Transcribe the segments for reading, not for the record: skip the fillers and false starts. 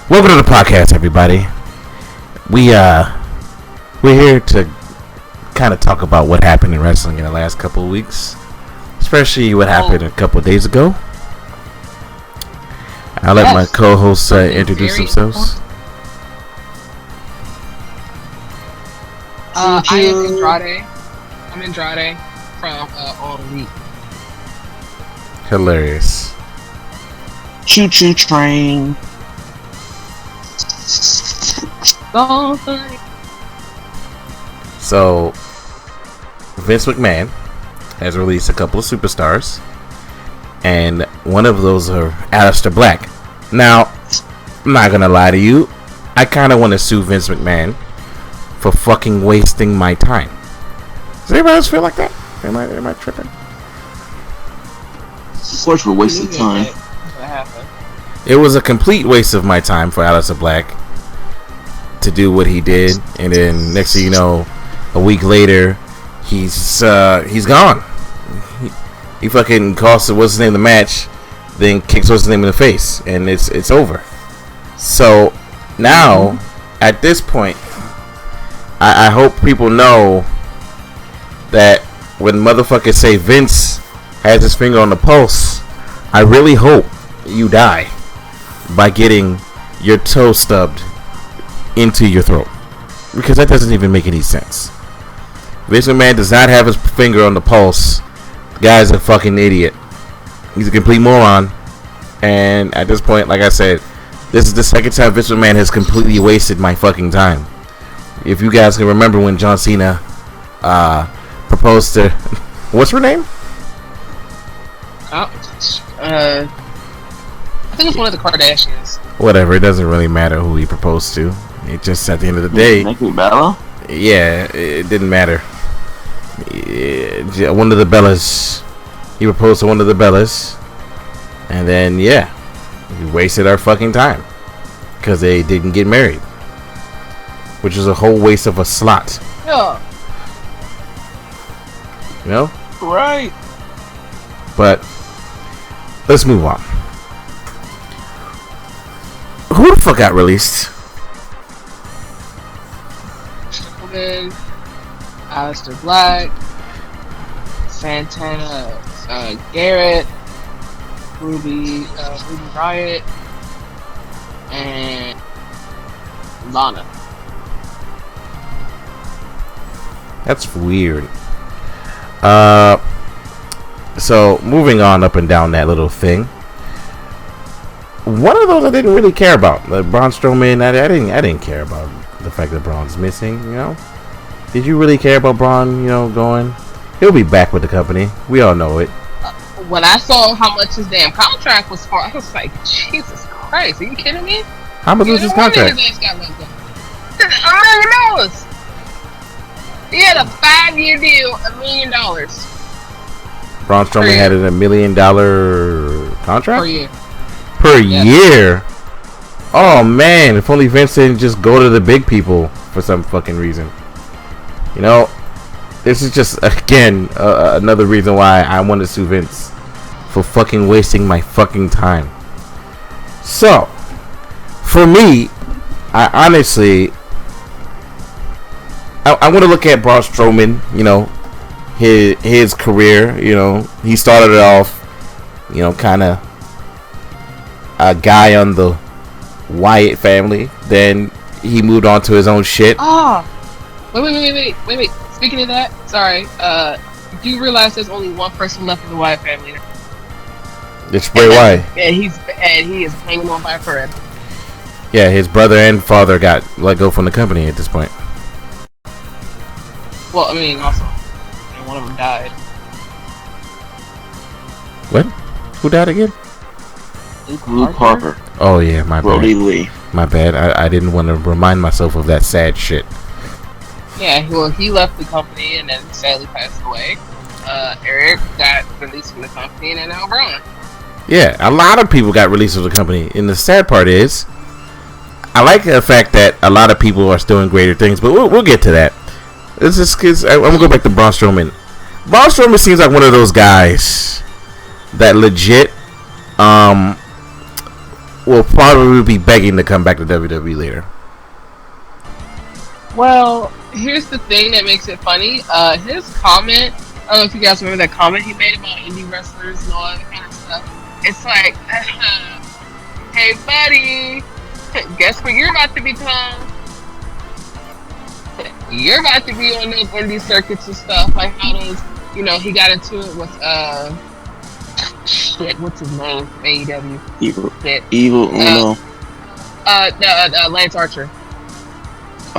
Welcome to the podcast, everybody. We're here to kind of talk about what happened in wrestling in the last couple of weeks, especially what happened a couple of days ago. I'll let my co-hosts introduce themselves. I am Andrade. I'm Andrade from All Elite. Hilarious. Choo choo train. So, Vince McMahon has released a couple of superstars, and one of those are Aleister Black. Now, I'm not gonna lie to you, I kind of want to sue Vince McMahon for fucking wasting my time. Does anybody else feel like that? Am I tripping? Of course, we're wasting time. It was a complete waste of my time for Aleister Black to do what he did, and then next thing you know, a week later, he's gone. He fucking costs what's his name the match, then kicks what's his name in the face, and it's over. So now, at this point, I hope people know that when motherfuckers say Vince has his finger on the pulse, I really hope you die by getting your toe stubbed into your throat, because that doesn't even make any sense. Vince McMahon does not have his finger on the pulse. The guy's a fucking idiot. He's a complete moron. And at this point, like I said, this is the second time Vince McMahon has completely wasted my fucking time. If you guys can remember when John Cena proposed to what's her name? I think it's one of the Kardashians. Whatever, it doesn't really matter who he proposed to. It just at the end of the day, yeah, it didn't matter. One of the Bellas, he proposed to one of the Bellas, and then yeah, we wasted our fucking time because they didn't get married, which is a whole waste of a slot. Yeah. You know? Right. But let's move on. Who the fuck got released? Strowman, Aleister Black, Santana, Garrett, Ruby Riott, and Lana. That's weird. So moving on up and down that little thing. One of those I didn't really care about. Like Braun Strowman, I didn't care about the fact that Braun's missing, you know? Did you really care about Braun, you know, going? He'll be back with the company. We all know it. When I saw how much his damn contract was for, I was like, Jesus Christ, are you kidding me? How much was his contract? $1 million. He had a 5-year deal, $1 million. Braun Strowman had a $1 million contract? Per year. Per year? Oh man, if only Vince didn't just go to the big people for some fucking reason. You know, this is just, again, another reason why I want to sue Vince for fucking wasting my fucking time. So, for me, I honestly, I want to look at Braun Strowman, you know, his career, you know, he started it off, you know, kind of a guy on the Wyatt family. Then he moved on to his own shit. Wait. Speaking of that, sorry. Do you realize there's only one person left in the Wyatt family? It's Bray Wyatt. And he is hanging on by a thread. Yeah, his brother and father got let go from the company at this point. Well, I mean, also, one of them died. What? Who died again? Luke Harper. Oh yeah, my Brody bad. Lee. My bad. I didn't want to remind myself of that sad shit. Yeah, well, he left the company and then sadly passed away. Eric got released from the company, and then now Braun. Yeah, a lot of people got released from the company, and the sad part is, I like the fact that a lot of people are still doing greater things, but we'll get to that. This is because I'm gonna go back to Braun Strowman. Braun Strowman seems like one of those guys that legit will probably be begging to come back to WWE later. Well, here's the thing that makes it funny. His comment, I don't know if you guys remember that comment he made about indie wrestlers and all that kind of stuff. It's like, hey buddy, guess what you're about to become? You're about to be on those indie circuits and stuff. Like how those, you know, he got into it with, shit, what's his name? AEW. Evil Uno. Lance Archer.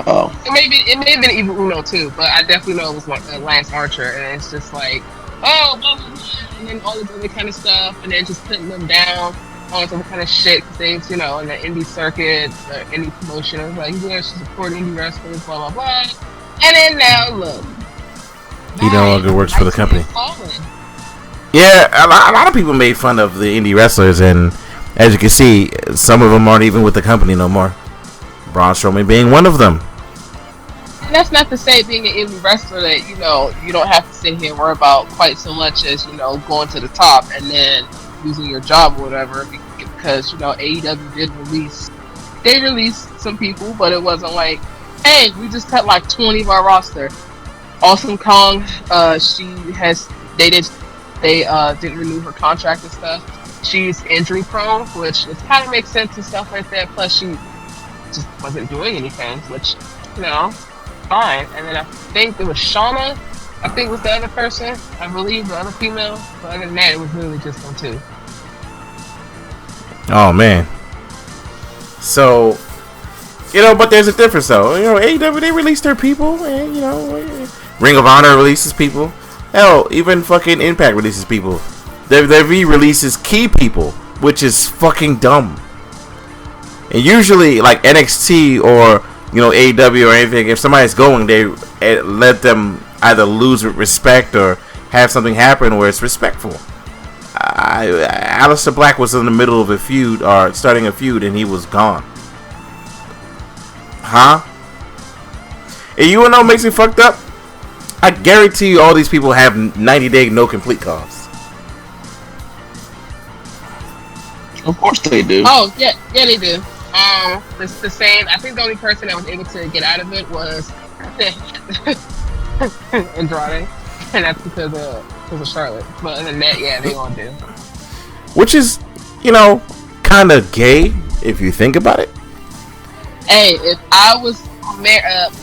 Oh. It may have been Evil Uno too, but I definitely know it was Lance Archer, and it's just like, oh, blah, blah, blah, and then all this other kind of stuff, and then just putting them down, all this other kind of shit, things, you know, in the indie circuit, or indie promotion. It's like, yeah, she support indie wrestlers, blah, blah, blah. And then now, look. He no longer works for the company. Yeah, a lot of people made fun of the indie wrestlers, and as you can see, some of them aren't even with the company no more. Braun Strowman being one of them. And that's not to say being an indie wrestler that, you know, you don't have to sit here and worry about quite so much as, you know, going to the top and then losing your job or whatever, because, you know, AEW did released some people, but it wasn't like, hey, we just cut like 20 of our roster. Awesome Kong, they didn't renew her contract and stuff. She's injury prone, which kind of makes sense and stuff like that. Plus, she just wasn't doing anything, which, you know, fine. And then I think it was Shauna, I think was the other person, I believe, the other female. But other than that, it was really just them two. Oh, man. So, you know, but there's a difference, though. You know, AEW, they release their people, and, you know, Ring of Honor releases people. Hell, even fucking Impact releases people. WWE releases key people, which is fucking dumb. And usually, like NXT or, you know, AEW or anything, if somebody's going, they let them either lose respect or have something happen where it's respectful. Aleister Black was in the middle of a feud, or starting a feud, and he was gone. Huh? And you know what makes me fucked up? I guarantee you all these people have 90-day no complete calls. Of course they do. Oh, yeah, they do. It's the same. I think the only person that was able to get out of it was Andrade, and that's because of Charlotte. But other than that, yeah, they all do. Which is, you know, kind of gay if you think about it. Hey, if I was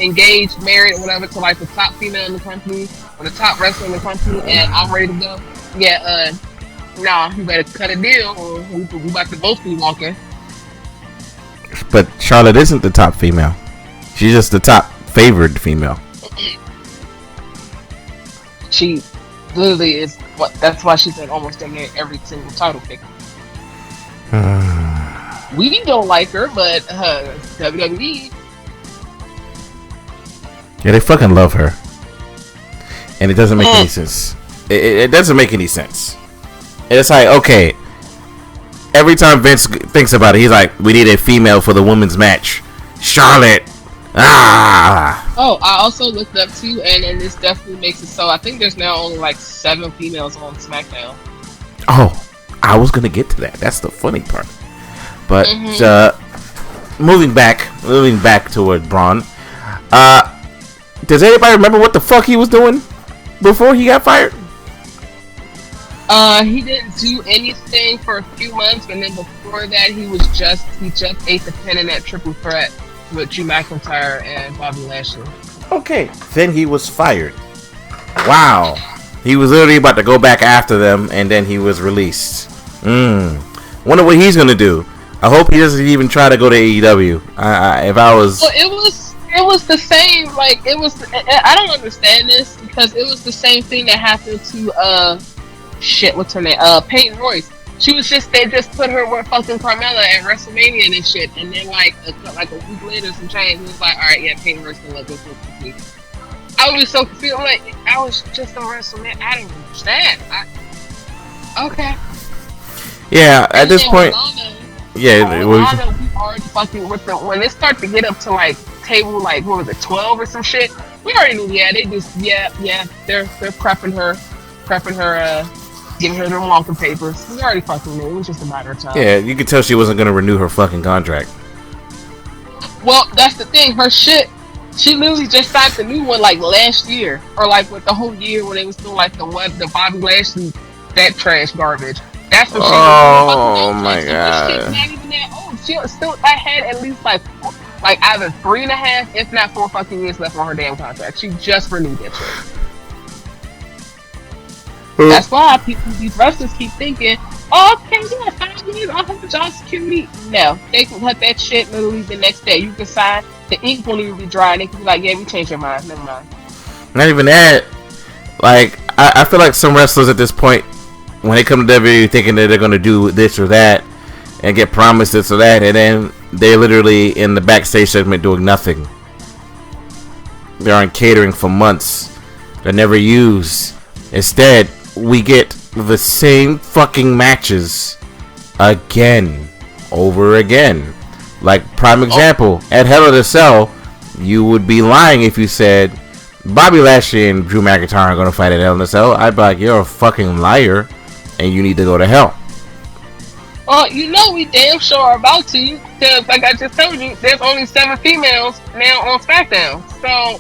engaged, married, or whatever, to like the top female in the company or the top wrestler in the company, and I'm ready to go, yeah, nah, you better cut a deal, or we about to both be walking. But Charlotte isn't the top female. She's just the top favored female. She literally is. That's why she's in almost every single title pick. We don't like her, but WWE. Yeah, they fucking love her, and it doesn't make any sense. It doesn't make any sense. And it's like, okay, every time Vince thinks about it, he's like, we need a female for the women's match. Charlotte. Oh, I also looked up too, and this definitely makes it so. I think there's now only like 7 females on SmackDown. Oh, I was gonna get to that. That's the funny part. But moving back toward Braun. Does anybody remember what the fuck he was doing before he got fired? He didn't do anything for a few months, and then before that, he just ate the pin in that triple threat with Drew McIntyre and Bobby Lashley. Okay, then he was fired. Wow, he was literally about to go back after them, and then he was released. Wonder what he's gonna do. I hope he doesn't even try to go to AEW. If I was, well, it was the same. Like it was. I don't understand this because it was the same thing that happened to what's her name? Peyton Royce. They just put her with fucking Carmella at WrestleMania and shit, and then like a week later, some change. It was like, all right, yeah, Peyton Royce can let this with me. I was so confused. I'm like, I was just on WrestleMania. I don't understand. Okay. Yeah, at this point. Yeah, we already fucking with them. When they start to get up to like table, like what was it, 12 or some shit? We already knew. Yeah, they just they're prepping her giving her them walking papers. We already fucking knew. It was just a matter of time. Yeah, you could tell she wasn't gonna renew her fucking contract. Well, that's the thing. Her shit. She literally just signed the new one like last year, or like with the whole year when they was doing like the Bobby Lashley, that trash garbage. That's what she was. Oh my god! She's not even that old. She still. I had at least like either 3.5, if not 4 fucking years left on her damn contract. She just renewed that shit. That's why these wrestlers keep thinking, oh, okay, yeah, 5 years, I'll have a job security. No, they can cut that shit literally the next day. You can sign, the ink won't even be dry, and they can be like, yeah, we changed your mind, never mind. Not even that. Like, I feel like some wrestlers at this point, when they come to WWE thinking that they're going to do this or that, and get promised this or that, and then they're literally in the backstage segment doing nothing. They're on catering for months. They're never used. Instead, we get the same fucking matches again, over again. Like, prime example, at Hell in a Cell, you would be lying if you said Bobby Lashley and Drew McIntyre are going to fight at Hell in a Cell. I'd be like, you're a fucking liar, and you need to go to hell. Oh, you know we damn sure are about to, because like I just told you, there's only 7 females now on SmackDown. So,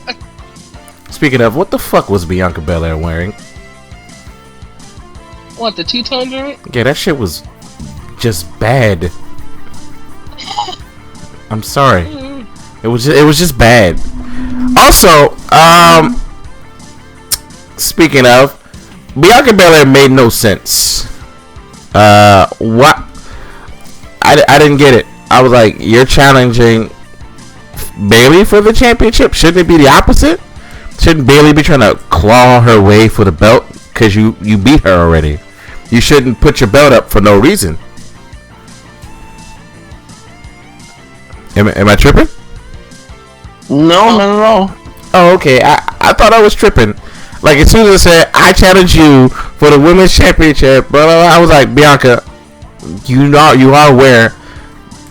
speaking of, what the fuck was Bianca Belair wearing? What, the two-tone joint? Yeah, that shit was just bad. I'm sorry. It was just bad. Also, speaking of, Bianca Belair made no sense. What? I didn't get it. I was like, you're challenging Bayley for the championship? Shouldn't it be the opposite? Shouldn't Bayley be trying to claw her way for the belt? Because you beat her already. You shouldn't put your belt up for no reason. Am I tripping? No. Oh, okay. I thought I was tripping. Like, as soon as I said, I challenge you for the women's championship, blah, blah, blah, I was like, Bianca, you are aware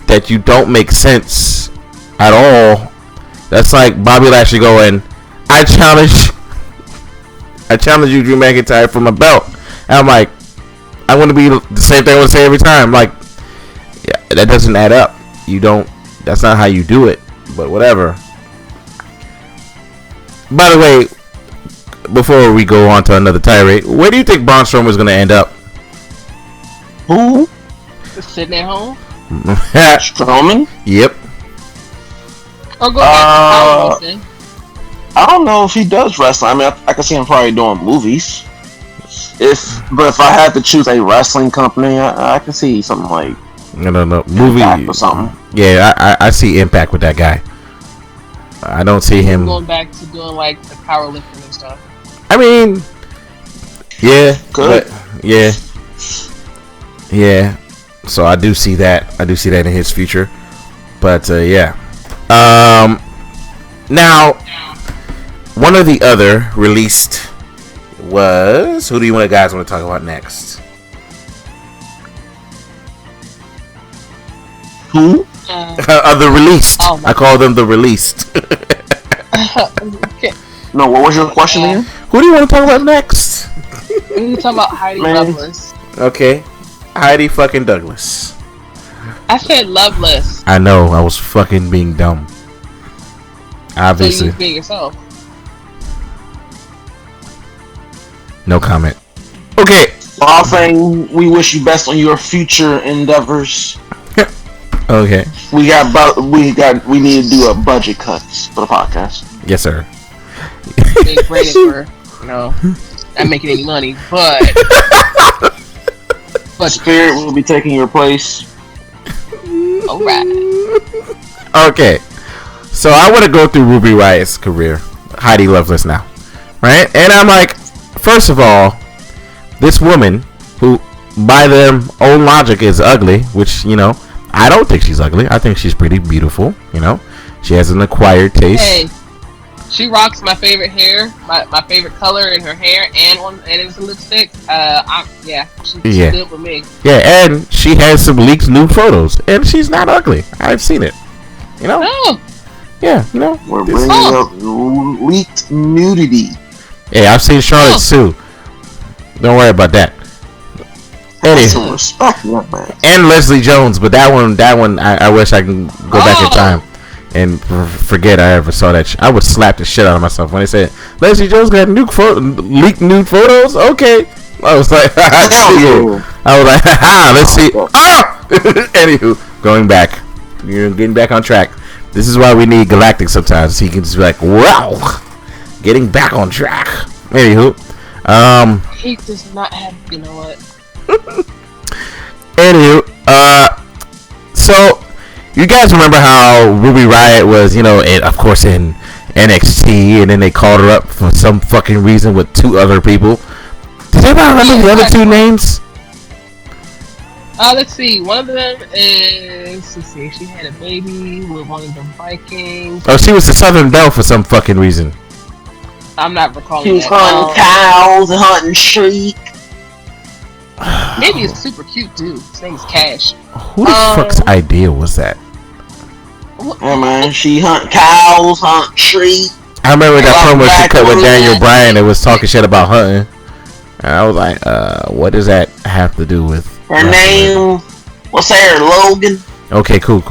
that you don't make sense at all. That's like Bobby Lashley going, I challenge you, Drew McIntyre, for my belt. And I'm like, I want to be the same thing I want to say every time. Like, yeah, that doesn't add up. That's not how you do it. But whatever. By the way, before we go on to another tirade, where do you think Braun Strowman is going to end up? Who? Just sitting at home? Strowman? Yep. Or go back to Power Wilson? I don't know if he does wrestling. I mean, I can see him probably doing movies. But if I had to choose a wrestling company, I can see something like no movie Impact or something. Yeah, I see Impact with that guy. I don't see him going back to doing like the powerlifting and stuff. I mean, yeah, good. Yeah. So I do see that. I do see that in his future. But yeah. Now, one of the other released was, who do you guys want to talk about next? Who? The released. Oh, I call them the released. Okay. No, what was your question again? Who do you want to talk about next? We're talking about Heidi Loveless. Okay. Heidi fucking Douglas. I said Loveless. I know. I was fucking being dumb. Obviously. So you was being yourself. No comment. Okay. Well, saying we wish you best on your future endeavors. Okay. We need to do a budget cuts for the podcast. Yes, sir. Being graded for, not making any money, but Spirit will be taking your place. Alright. Okay. So I want to go through Ruby Riott's career. Heidi Loveless now. Right? And I'm like, first of all, this woman, who by their own logic is ugly, which, I don't think she's ugly. I think she's pretty beautiful, She has an acquired taste. Hey, she rocks my favorite hair, my favorite color in her hair, and it's a lipstick. She's good with me. Yeah, and she has some leaked nude photos, and she's not ugly. I've seen it. No. Yeah, We're bringing up leaked nudity. Hey, I've seen Charlotte Sue. Don't worry about that. Any Some respect, young man. and Leslie Jones, but that one, I wish I can go back in time and forget I ever saw that. I would slap the shit out of myself when they said Leslie Jones got leaked nude photos. Okay, I was like, I see you. I was like, let's see. Anywho, going back, you're getting back on track. This is why we need Galactic sometimes. He can just be like, wow, getting back on track. Anywho, He does not have. You know what? Anywho, so you guys remember how Ruby Riott was, of course in NXT, and then they called her up for some fucking reason with two other people. Does anybody remember the other two names? Let's see. One of them is, she had a baby with one of the Vikings. Oh, she was the Southern Belle for some fucking reason. I'm not recalling. She was hunting cows and hunting sheep. Maybe it's super cute too. His name's Cash. Who the fuck's idea was that? Yeah, man, she hunt cows, hunt sheep. I remember that promo she cut with Daniel Bryan. It was talking shit about hunting. And I was like, what does that have to do with? Her name, what's her, Logan? Okay, cool.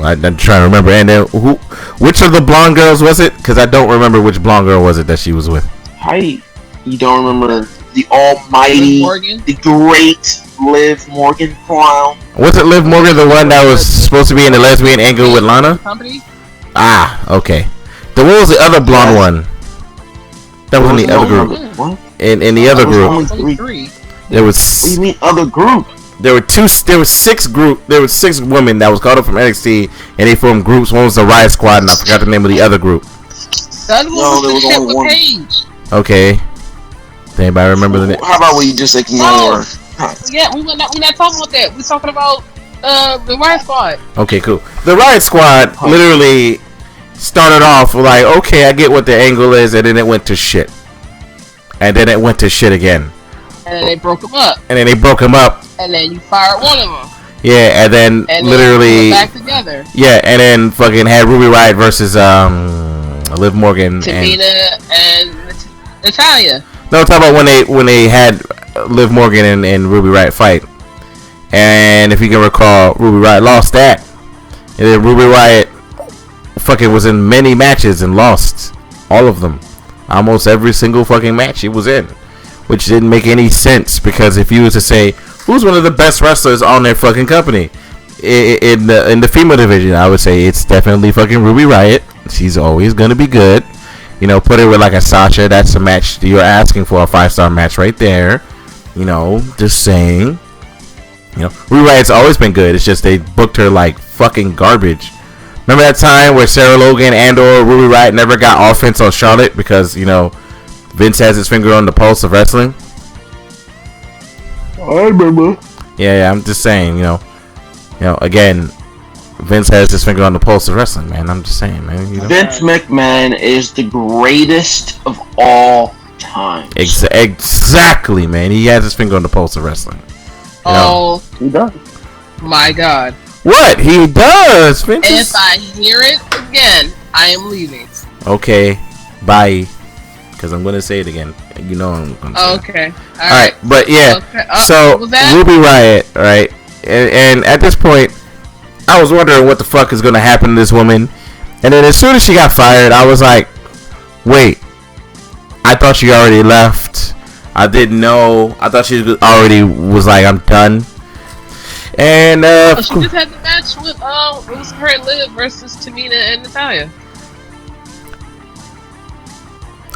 I'm trying to remember. And then which of the blonde girls was it? Because I don't remember which blonde girl was it that she was with. Hey, you don't remember the almighty, the great Liv Morgan clown? Was it Liv Morgan, the one that was supposed to be in the lesbian angle with Lana? Company? Okay. Then what was the other blonde one? That was in the other group. What? In the other group, Only three. there was. What do you mean other group? There were six women that was called up from NXT, and they formed groups. One was the Riott Squad, and I forgot the name of the other group. The other one was the shit with Paige. Okay. Does anybody remember the name? How about we just ignore? Yeah, we're not talking about that. We're talking about the Riott Squad. Okay, cool. The Riott Squad literally started off like, okay, I get what the angle is, and then it went to shit, and then it went to shit again. And then they broke them up. And then you fired one of them. Yeah, and then literally back together. Yeah, and then fucking had Ruby Riott versus Liv Morgan, Tamina and Natalya. No, I'm talking about when they had Liv Morgan and Ruby Riott fight. And if you can recall, Ruby Riott lost that. And then Ruby Riott fucking was in many matches and lost all of them. Almost every single fucking match she was in. Which didn't make any sense, because if you was to say who's one of the best wrestlers on their fucking company in the female division, I would say it's definitely fucking Ruby Riott. She's always gonna be good. Put her with like a Sasha. That's a match you're asking for, a 5-star match right there. Just saying. Ruby Riott's always been good. It's just they booked her like fucking garbage. Remember that time where Sarah Logan and/or Ruby Riott never got offense on Charlotte because Vince has his finger on the pulse of wrestling? I remember. Yeah, I'm just saying, again, Vince has his finger on the pulse of wrestling, man. I'm just saying, man. Vince McMahon is the greatest of all time. Exactly, man. He has his finger on the pulse of wrestling. Oh, he does. My God. What? He does, Vince. And if I hear it again, I am leaving. Okay, bye. Because I'm going to say it again. I'm going to say it. Okay. All right. But yeah. Okay. So, Ruby Riott, right? And at this point, I was wondering what the fuck is going to happen to this woman. And then as soon as she got fired, I was like, wait. I thought she already left. I didn't know. I thought she already was like, I'm done. And she just had the match with it was her and Liv versus Tamina and Natalya.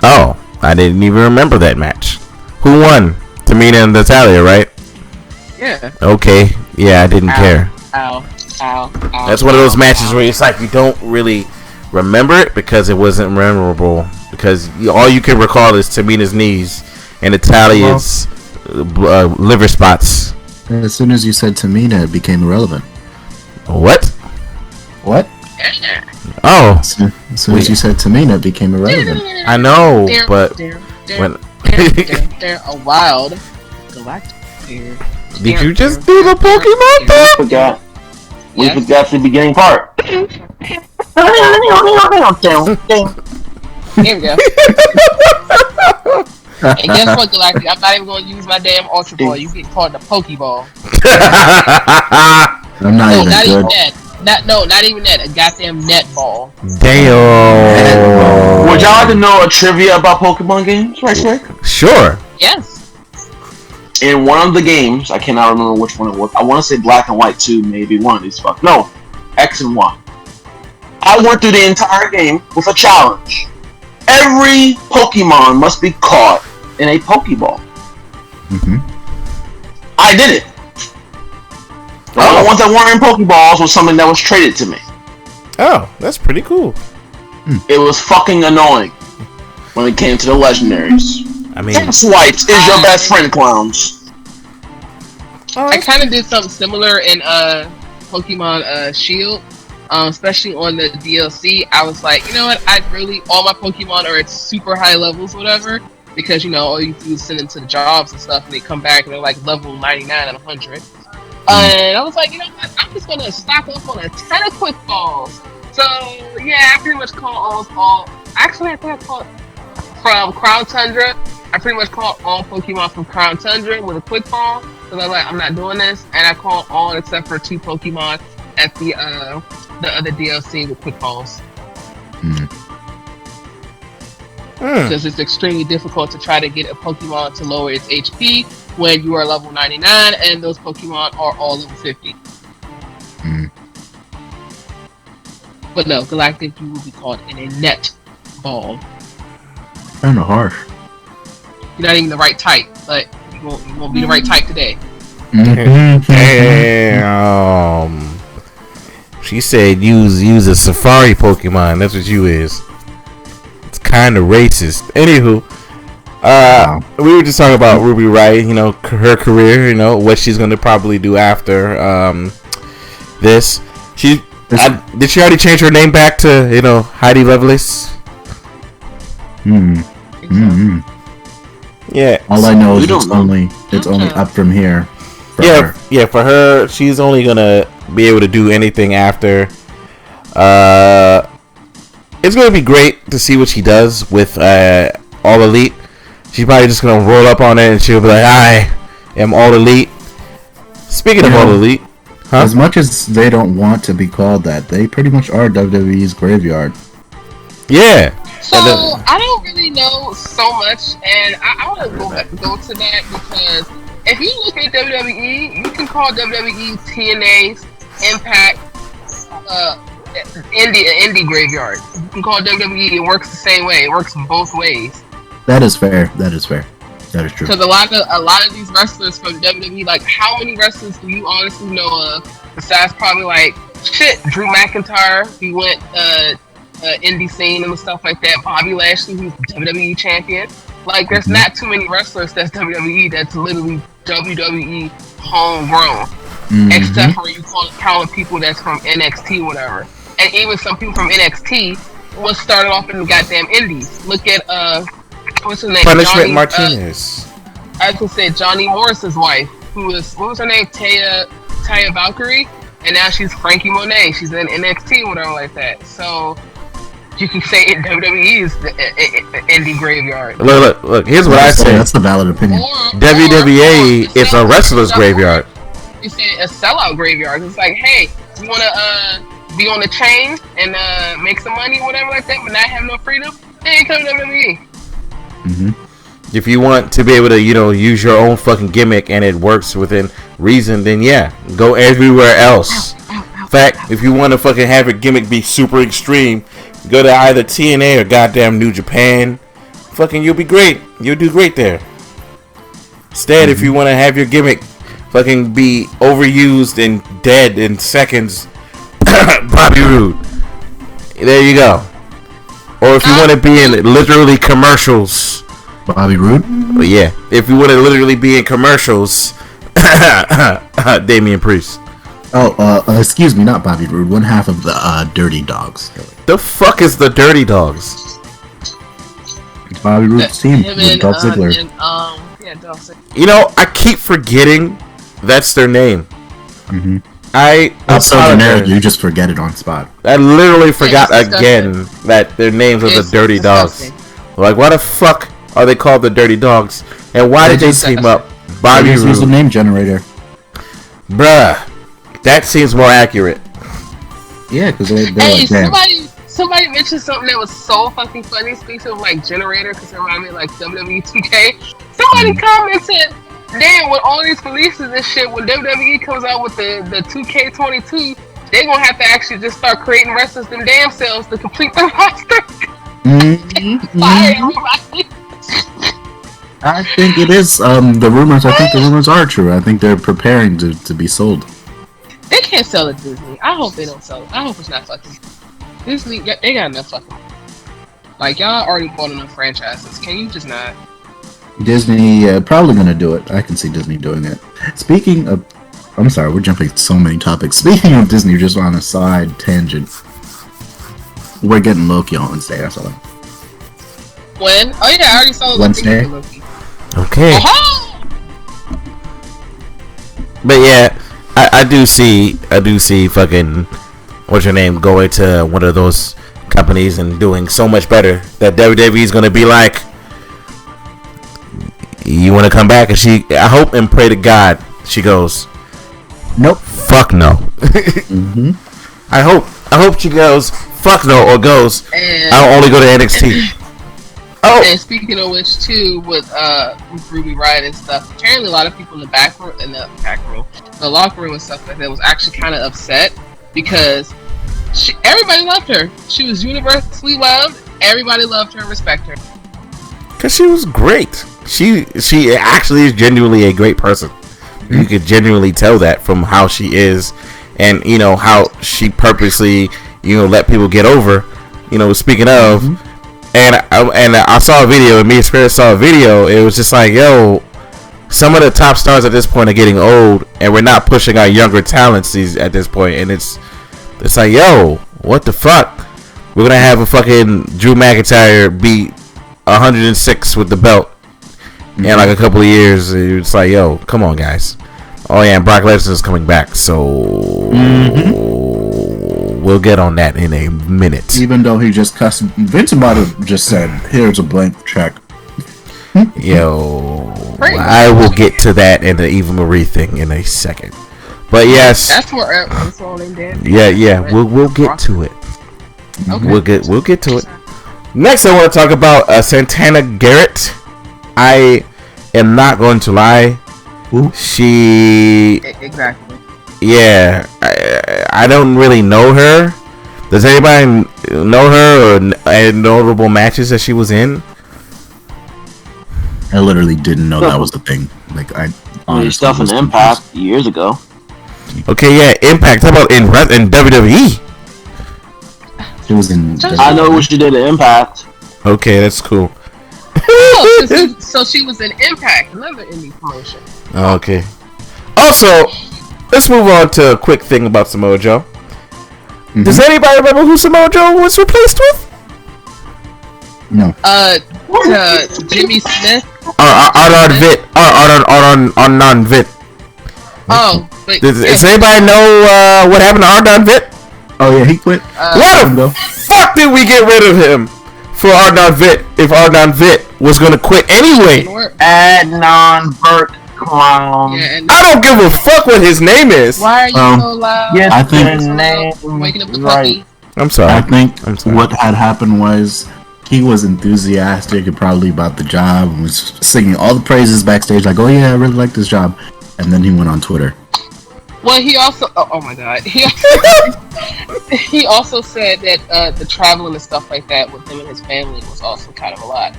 Oh, I didn't even remember that match. Who won? Tamina and Natalya, right? Yeah. Okay. Yeah, I didn't care. Ow. That's one of those matches where it's like you don't really remember it because it wasn't memorable. Because all you can recall is Tamina's knees and Natalya's liver spots. As soon as you said Tamina, it became irrelevant. What? Oh. As soon as you said Tamina, it became irrelevant. I know, but when they're a wild galactic pair. Did you just do the Pokemon thing? We forgot the beginning part. Here we go. And guess what, Galactic? I'm not even going to use my damn Ultra Ball. You get called the Pokeball. I'm not even not good. even that. Not even that. A goddamn netball. Damn. Would y'all like to know a trivia about Pokemon games, right quick? Sure. Yes. In one of the games, I cannot remember which one it was. I want to say Black and White 2, maybe one of these. No, X and Y. I went through the entire game with a challenge. Every Pokemon must be caught in a Pokeball. I did it. The only ones that weren't in Pokeballs was something that was traded to me. Oh, that's pretty cool. It was fucking annoying when it came to the legendaries. I mean, Swipes is your best friend, clowns. I kind of did something similar in Pokemon Shield, especially on the DLC. I was like, you know what? All my Pokemon are at super high levels, whatever, because all you do is send them to the jobs and stuff, and they come back and they're like level 99 and 100. And I was like, you know what? I'm just gonna stock up on a ton of quick balls. So yeah, I pretty much caught all. Actually, I think I caught from Crown Tundra. I pretty much caught all Pokemon from Crown Tundra with a quick ball. Because I was like, I'm not doing this, and I caught all except for 2 Pokemon at the other DLC with quick balls. Because it's extremely difficult to try to get a Pokemon to lower its HP when you are level 99 and those Pokemon are all level 50. But no, Galactic, you will be caught in a net ball. Kind of harsh. You're not even the right type, but you won't be the right type today. Damn. She said use a safari Pokemon. That's what you is. It's kind of racist. Anywho, we were just talking about Ruby Riott, her career, what she's going to probably do after this. Did she already change her name back to, Heidi Lovelace? Yeah. All I know is it's only up from here. For her, she's only gonna be able to do anything after. It's gonna be great to see what she does with All Elite. She's probably just gonna roll up on it and she'll be like, I am All Elite. Speaking of All Elite, as much as they don't want to be called that, they pretty much are WWE's graveyard. Yeah. So I don't really know so much, and I want to go to that because if you look at WWE, you can call WWE TNA, Impact, indie graveyard. You can call WWE. It works the same way. It works both ways. That is fair. That is true. Because a lot of these wrestlers from WWE, like how many wrestlers do you honestly know of besides probably Drew McIntyre? He went indie scene and stuff like that. Bobby Lashley, who's WWE champion. Like, there's not too many wrestlers that's WWE that's literally WWE homegrown. Except for you counting people that's from NXT, whatever. And even some people from NXT was started off in the goddamn indies. Look at what's her name? Punishment Martinez. I was gonna say Johnny Morris's wife, who was what was her name? Taya Valkyrie, and now she's Frankie Monet. She's in NXT, whatever like that. So you can say WWE is the indie graveyard. Look. Here's what I say. That's the valid opinion. WWE is a wrestler's graveyard. You say a sellout graveyard. It's like, hey, you want to be on the chain and make some money, whatever like that, but not have no freedom? Hey, come to WWE. If you want to be able to, use your own fucking gimmick and it works within reason, then yeah, go everywhere else. In fact, if you want to fucking have your gimmick be super extreme, go to either TNA or goddamn New Japan. Fucking, you'll be great. You'll do great there. Instead, if you want to have your gimmick fucking be overused and dead in seconds, Bobby Roode. There you go. Or if you want to be in literally commercials, Bobby Roode? But yeah, if you want to literally be in commercials, Damian Priest. Excuse me, not Bobby Roode. One half of the Dirty Dogs. The fuck is the Dirty Dogs? It's Bobby Roode's team with Dolph Ziggler. Dolph Ziggler. I keep forgetting that's their name. That's so generic, you just forget it on spot. I literally forgot again that their names are the Dirty Dogs. Like, why the fuck are they called the Dirty Dogs? And why did they team up Bobby Roode? Use the name generator. Bruh, that seems more accurate. Yeah, because they're Hey, like, damn. somebody mentioned something that was so fucking funny. Speaking of like generator, because it reminded me of like WWE 2K. Somebody commented, "Damn, with all these releases and shit, when WWE comes out with the 2K22, they gonna have to actually just start creating wrestlers them damn selves to complete their roster." Fire everybody. I think it is. The rumors. I think the rumors are true. I think they're preparing to be sold. They can't sell it to Disney. I hope they don't sell it. I hope it's not fucking Disney. They got enough fucking. Like y'all already bought enough franchises. Can you just not? Disney probably gonna do it. I can see Disney doing it. Speaking of, I'm sorry, we're jumping so many topics. Speaking of Disney, just on a side tangent, we're getting Loki on Wednesday. That's all. When? Oh yeah, I already saw Wednesday. Loki. Okay. Uh-huh! But yeah, I do see fucking what's your name going to one of those companies and doing so much better that WWE's gonna be like, you want to come back? And I hope and pray to God she goes, Nope. Fuck no. I hope she goes, fuck no, or goes, And I'll only go to NXT. Oh, and speaking of which, too, with Ruby Riott and stuff, apparently a lot of people in the locker room and stuff like that was actually kind of upset because everybody loved her. She was universally loved. Everybody loved her and respected her. because she was great. She actually is genuinely a great person. You could genuinely tell that from how she is, and you know how she purposely let people get over. Speaking of. And I saw a video, and me and Spirit saw a video. It was just like, yo, some of the top stars at this point are getting old, and we're not pushing our younger talents at this point. And it's like, yo, what the fuck? We're gonna have a fucking Drew McIntyre beat 106 with the belt in like a couple of years. It's like, yo, come on, guys. Oh yeah, and Brock Lesnar's coming back, so we'll get on that in a minute. Even though he just cussed, Vince might have just said, "Here's a blank check." Yo, I will get to that and the Eva Marie thing in a second. But yes, That's all they did. yeah, we'll get to it. Okay. We'll get to it. Next, I want to talk about Santana Garrett. I am not going to lie. She Exactly. Yeah, I don't really know her. Does anybody know her or notable matches that she was in? I literally didn't know that was the thing. Like honestly stuff in was Impact years ago. Okay, yeah, Impact. How about in WWE? It was in. I know what she did at Impact. Okay, that's cool. Oh, so she was in Impact, another indie promotion. Okay. Also, let's move on to a quick thing about Samoa Joe. Does anybody remember who Samoa Joe was replaced with? No. Jimmy Smith. Arnon Vit. Oh, but Does anybody know what happened to Arnon Vit? Oh yeah, he quit. What the fuck did we get rid of him for Arnon Vit if Arnon Vit was gonna quit anyway? Adnan Burke Clown. Yeah, and I don't give a fuck what his name is. why are you so loud? Yes, I think- his name Waking up the right. puppy. I'm sorry. I think I'm sorry. what had happened was he was enthusiastic and probably about the job and was singing all the praises backstage, like, "Oh yeah, I really like this job," and then he went on Twitter. Well, he also. Oh my god. He also said that the traveling and stuff like that with him and his family was also kind of a lot.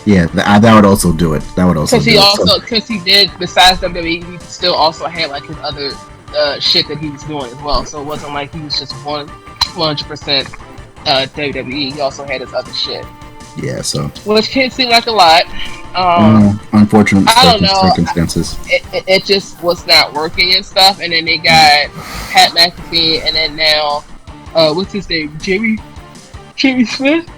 Yeah, that would also do it. That would also do it. Because he did, besides WWE, he still also had like his other shit that he was doing as well. So it wasn't like he was just 100% WWE. He also had his other shit. Yeah, so Which can seem like a lot. unfortunate I don't know. circumstances. It just was not working and stuff. And then they got Pat McAfee, and then now, what's his name? Jimmy Smith?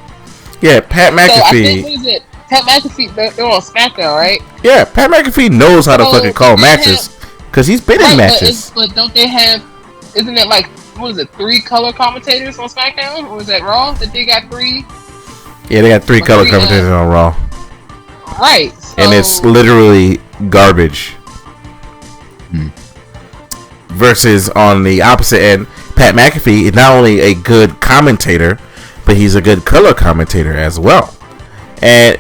Yeah, Pat So I think, McAfee. what is it? Pat McAfee, they're on SmackDown, right? Yeah, Pat McAfee knows how to So, fucking call they matches because he's been in Right, matches. but don't they have? Isn't it like what is it? 3 color commentators on SmackDown, or is that Raw? That they got 3? Yeah, they got 3 color three, commentators on Raw. Right. So, and it's literally garbage. Versus on the opposite end, Pat McAfee is not only a good commentator, but he's a good color commentator as well. And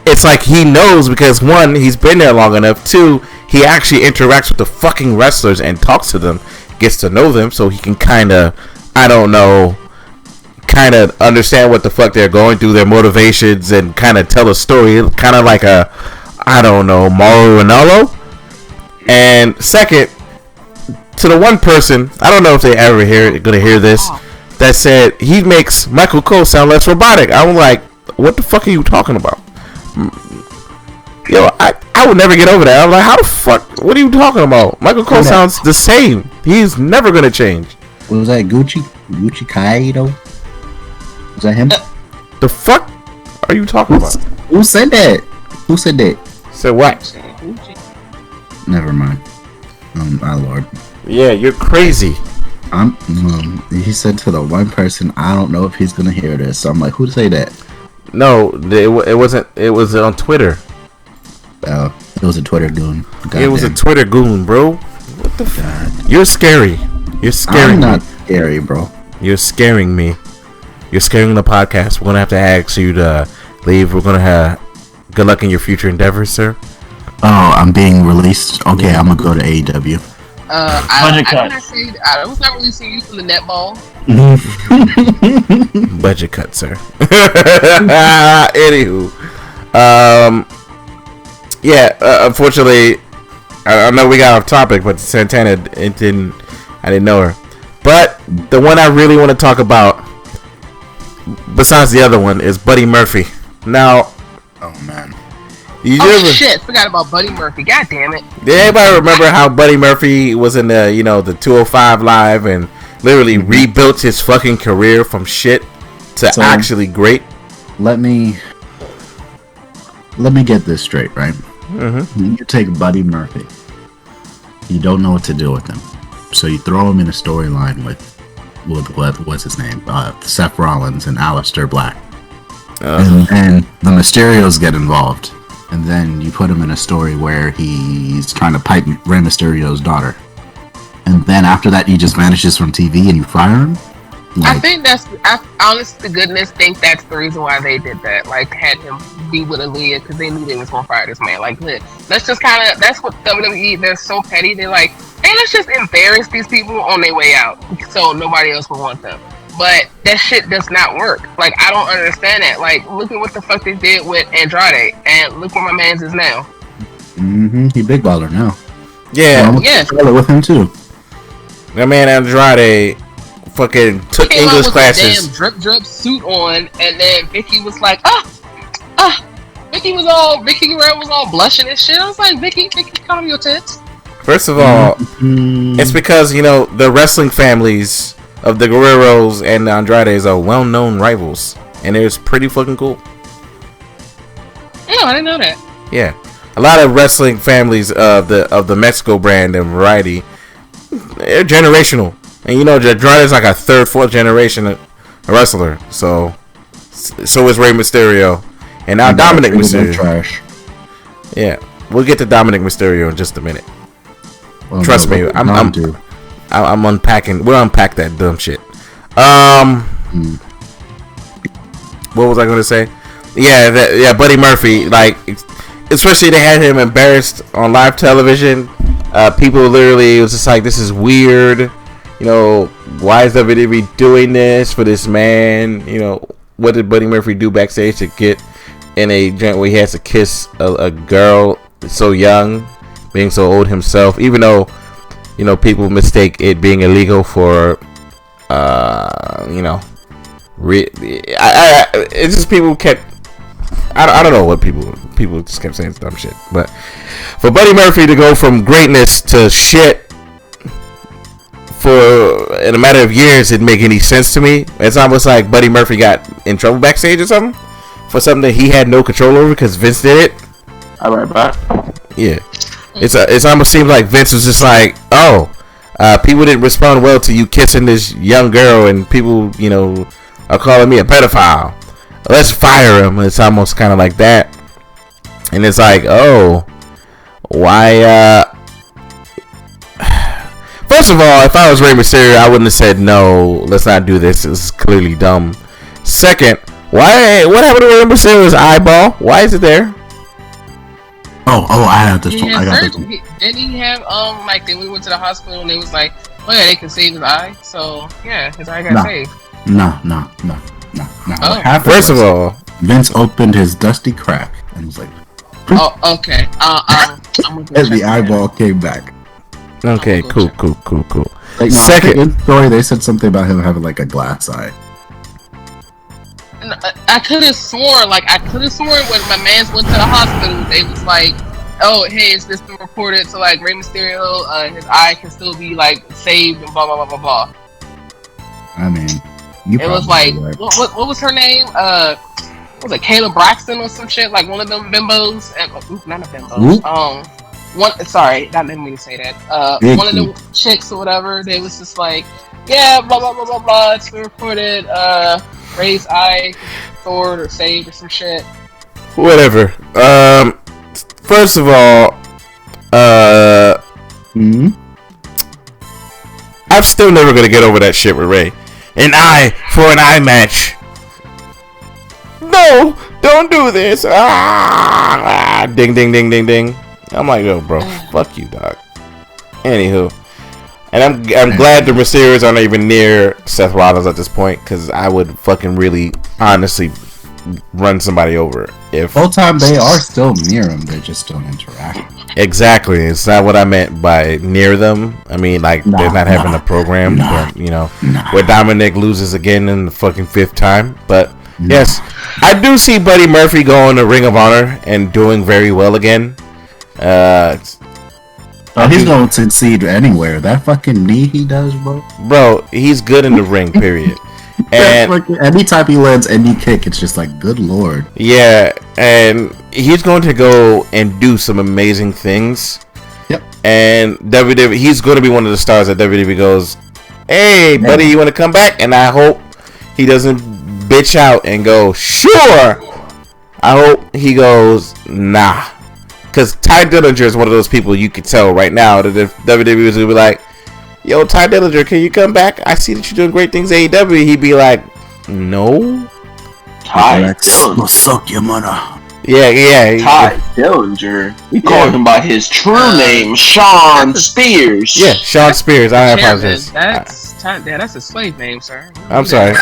it's like he knows because one, he's been there long enough. Two, he actually interacts with the fucking wrestlers and talks to them, gets to know them, so he can kind of, understand what the fuck they're going through, their motivations, and kind of tell a story, kind of like a, Mauro Ranallo. And second, to the one person, I don't know if they ever gonna hear this, that said he makes Michael Cole sound less robotic. I'm like, what the fuck are you talking about? Yo, I would never get over that. I'm like, how the fuck? What are you talking about? Michael Cole sounds the same. He's never gonna change. What was that? Gucci Kaido? Was that him? The fuck are you talking about? Who said that? Who said that? Said what? Never mind. My lord. Yeah, you're crazy. He said to the one person, I don't know if he's gonna hear this. So I'm like, who'd say that? No, it wasn't. It was on Twitter. It was a Twitter goon. It was a Twitter goon, bro. What the fuck? You're scary. You're scaring I'm not me. scary, bro. You're scaring me. You're scaring the podcast. We're gonna have to ask you to leave. We're gonna have good luck in your future endeavors, sir. Oh, I'm being released. Okay, I'm gonna go to AEW. I was not releasing you from the netball. Budget cut, sir. Anywho, unfortunately, I know we got off topic, but Santana, I didn't know her. But the one I really want to talk about, besides the other one, is Buddy Murphy. Now, oh man. Shit! Forgot about Buddy Murphy. God damn it! Did anybody remember how Buddy Murphy was in the the 205 Live and literally rebuilt his fucking career from shit to actually great? Let me get this straight, right? Mm-hmm. You take Buddy Murphy. You don't know what to do with him, so you throw him in a storyline with what's his name? Seth Rollins and Aleister Black, and the Mysterios get involved. And then you put him in a story where he's trying to pipe Rey Mysterio's daughter. And then after that, he just vanishes from TV and you fire him? I honest to goodness think that's the reason why they did that. Like, had him be with Aaliyah because they knew they was going to fire this man. Like, let's just kind of, that's what WWE, they're so petty. They're like, hey, let's just embarrass these people on their way out so nobody else will want them. But that shit does not work. Like, I don't understand that. Like, look at what the fuck they did with Andrade, and look where my man's is now. Mm-hmm. He big baller now. Yeah. So yes. With him too. That man Andrade fucking took English classes. Damn drip suit on, and then Vicky was like, Vicky Guerrero was all blushing and shit. I was like, Vicky, calm your tits. First of all, it's because the wrestling families of the Guerreros and the Andrades are well-known rivals, and it's pretty fucking cool. Yeah, I didn't know that. Yeah, a lot of wrestling families of the Mexico brand and variety, they're generational, and Andrade's like a third, fourth generation wrestler. So is Rey Mysterio, and now Dominic Mysterio. Trash. Yeah, we'll get to Dominic Mysterio in just a minute. Well, Trust me, I'm unpacking. We'll unpack that dumb shit. What was I going to say? Yeah, Buddy Murphy. Like, especially they had him embarrassed on live television. People literally, it was just like, this is weird. Why is WWE doing this for this man? What did Buddy Murphy do backstage to get in a joint where he has to kiss a girl so young, being so old himself? Even though people mistake it being illegal for, it's just people kept, I don't know what people just kept saying dumb shit. But for Buddy Murphy to go from greatness to shit in a matter of years didn't make any sense to me. It's almost like Buddy Murphy got in trouble backstage or something for something that he had no control over because Vince did it. All right, bye. Yeah. It almost seems like Vince was just like, people didn't respond well to you kissing this young girl, and people, are calling me a pedophile. Let's fire him. It's almost kind of like that. And it's like, oh, why? First of all, if I was Rey Mysterio, I wouldn't have said no. Let's not do this. This is clearly dumb. Second, why? What happened to Rey Mysterio's eyeball? Why is it there? Oh, I have this one. I got this one. Didn't he have like they went to the hospital and they was like, oh yeah, they can save his eye. So yeah, his eye got saved. No. Oh. First of all, Vince opened his dusty crack and was like, oh, okay. I'm gonna go and the check eyeball came back. okay, cool. Like, no, Second, in the story, they said something about him having like a glass eye. I could have sworn when my mans went to the hospital, they was like, oh, hey, it's this been reported to like Rey Mysterio, his eye can still be like saved and blah blah blah blah blah. I mean, it was like right. what was her name? Was it Kayla Braxton or some shit? Like one of them bimbos? Not a bimbo. Sorry, I didn't mean to say that. One of them chicks or whatever. They was just like, yeah, blah blah blah blah blah. It's been reported. Ray's eye stored or saved or some shit. Whatever. First of all, I'm still never gonna get over that shit with Ray. An eye for an eye match. No, don't do this. Ding, ding, ding, ding, ding. I'm like, yo, bro, fuck you, dog. Anywho, and I'm glad the Mysterios aren't even near Seth Rollins at this point, because I would fucking really, honestly, run somebody over if. Whole time they are still near him, they just don't interact. Exactly, it's not what I meant by near them. I mean, like they're not having a program, where Dominic loses again in the fucking 5th time, but. Yes, I do see Buddy Murphy going to Ring of Honor and doing very well again. He's going to succeed anywhere. That fucking knee he does, bro, he's good in the ring, period. And anytime he lands any kick, it's just like, good lord. Yeah, and he's going to go and do some amazing things. Yep. And WWE, he's going to be one of the stars that WWE goes, hey, buddy, you want to come back? And I hope he doesn't bitch out and go, sure. I hope he goes, nah. Because Ty Dillinger is one of those people you could tell right now that if WWE was going to be like, yo, Ty Dillinger, can you come back? I see that you're doing great things at AEW. He'd be like, no. Ty Dillinger. Will suck your mother. Yeah. Ty Dillinger. We called him by his true name, Sean Spears. Yeah, Sean Spears. I apologize. That's a slave name, sir. I'm sorry.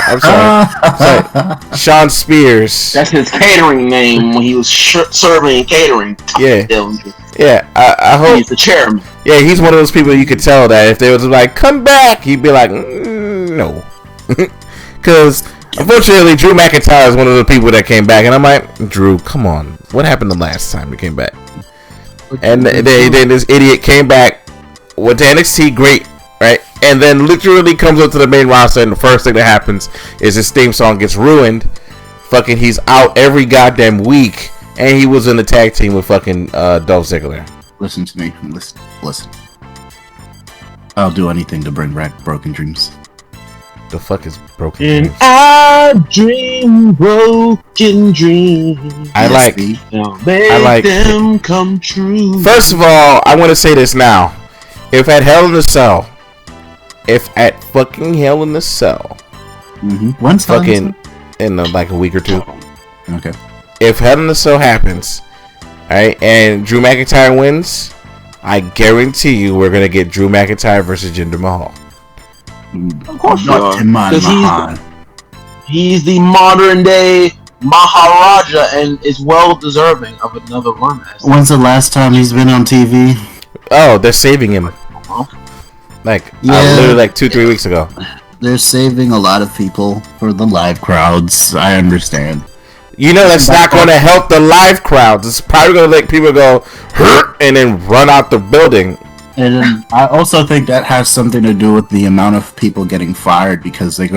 Sean Spears. That's his catering name when he was serving catering. Yeah. Dillinger. Yeah, I hope he's the chairman. Yeah, he's one of those people you could tell that if they was like, come back, he'd be like, no. Because unfortunately, Drew McIntyre is one of the people that came back, and I'm like, Drew, come on, what happened the last time you came back? And then this idiot came back, went to NXT, great, right? And then literally comes up to the main roster, and the first thing that happens is his theme song gets ruined. Fucking, he's out every goddamn week, and he was in the tag team with fucking Dolph Ziggler. Listen to me, listen. I'll do anything to bring back Broken Dreams. The fuck is Broken And Dreams? I dream broken dreams. I like them come true. First of all, I want to say this now. If at fucking Hell in the Cell, When's fucking in like a week or two. Okay. If Hell in the Cell happens, alright, and Drew McIntyre wins, I guarantee you we're gonna get Drew McIntyre versus Jinder Mahal. Of course not. Because he's the modern day Maharaja and is well deserving of another run. When's the last time he's been on TV? Oh, they're saving him. Literally like 2-3 weeks ago. They're saving a lot of people for the live crowds. I understand. You know that's not going to help the live crowds. It's probably going to let people go hurt and then run out the building. And I also think that has something to do with the amount of people getting fired, because I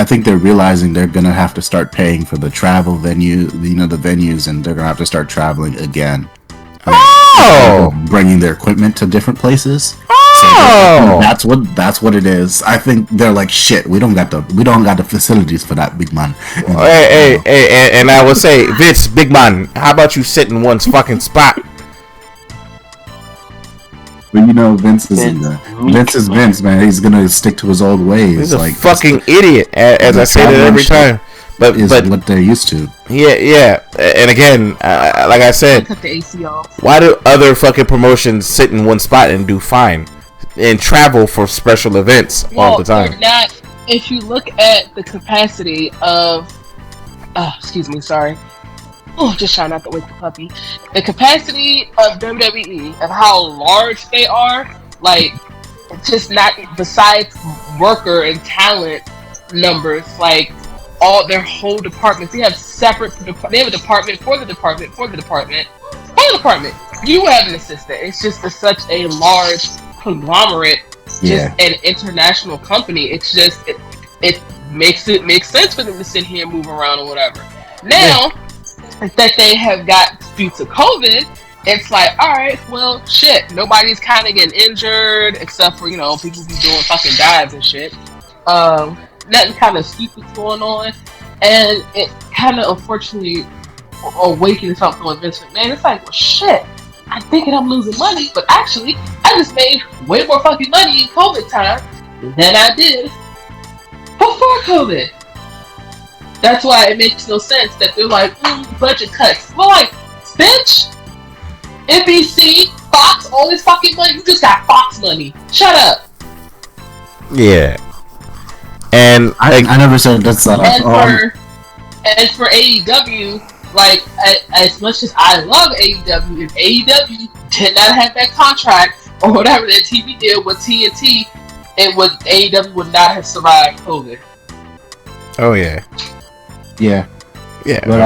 think they're realizing they're gonna have to start paying for the travel venue, the venues, and they're gonna have to start traveling again. Oh! Bringing their equipment to different places. No, that's what it is. I think they're like, shit. We don't got the facilities for that, big man. And I would say, Vince, big man, how about you sit in one fucking spot? But you know, Vince is Vince, man. He's gonna stick to his old ways. He's a fucking idiot, as I say that every time. But what they're used to. Yeah. And again, like I said, Cut the AC off. why do other fucking promotions sit in one spot and do fine and travel for special events all the time? If you look at the capacity of, excuse me, sorry. Oh, just trying not to wake the puppy. The capacity of WWE and how large they are, like, just not besides worker and talent numbers, like all their whole departments. They have separate. They have a department for the department for the department for the department. You have an assistant. It's just such a large conglomerate, just an international company. It's just it makes sense for them to sit here and move around or whatever. Now that they have got due to COVID, it's like, alright, well, shit, nobody's kind of getting injured, except for, people be doing fucking dives and shit. Nothing kind of stupid's going on, and it kind of, unfortunately, awakens something with Vince McMahon. It's like, well, shit, I'm thinking I'm losing money, but actually, I just made way more fucking money in COVID time than I did before COVID. That's why it makes no sense that they're like, budget cuts. Well, like, bitch, NBC, Fox, all this fucking money. You just got Fox money. Shut up. Yeah. And I never said that's not. And for AEW, like, as much as I love AEW, if AEW did not have that contract or whatever that TV deal with TNT, AEW would not have survived COVID. Oh yeah. Yeah. But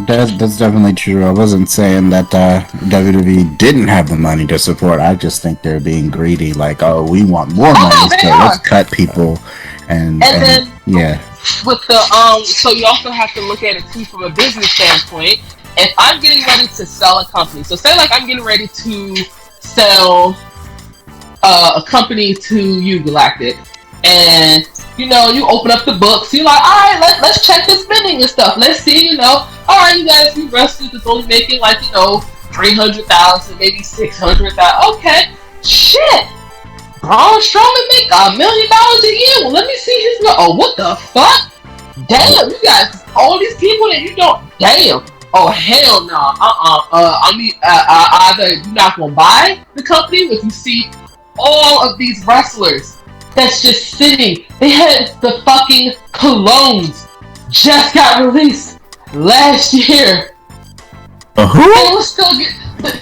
that's definitely true. I wasn't saying that WWE didn't have the money to support. I just think they're being greedy. Like, oh, we want more money, so let's cut people. And then with the so you also have to look at it too from a business standpoint. If I'm getting ready to sell a company, so say like I'm getting ready to sell a company to you, Galactic, and you open up the books. You're like, all right, let's check the spending and stuff. Let's see, all right, you guys, you wrestlers that's only making like, 300,000, maybe 600,000. Okay, shit. Braun Strowman make $1 million a year. Well, let me see his. Oh, what the fuck? Damn, you guys, all these people that you don't. Damn. Oh hell no. Either you're not gonna buy the company if you see all of these wrestlers that's just sitting. They had the fucking colognes just got released last year. Who? They were still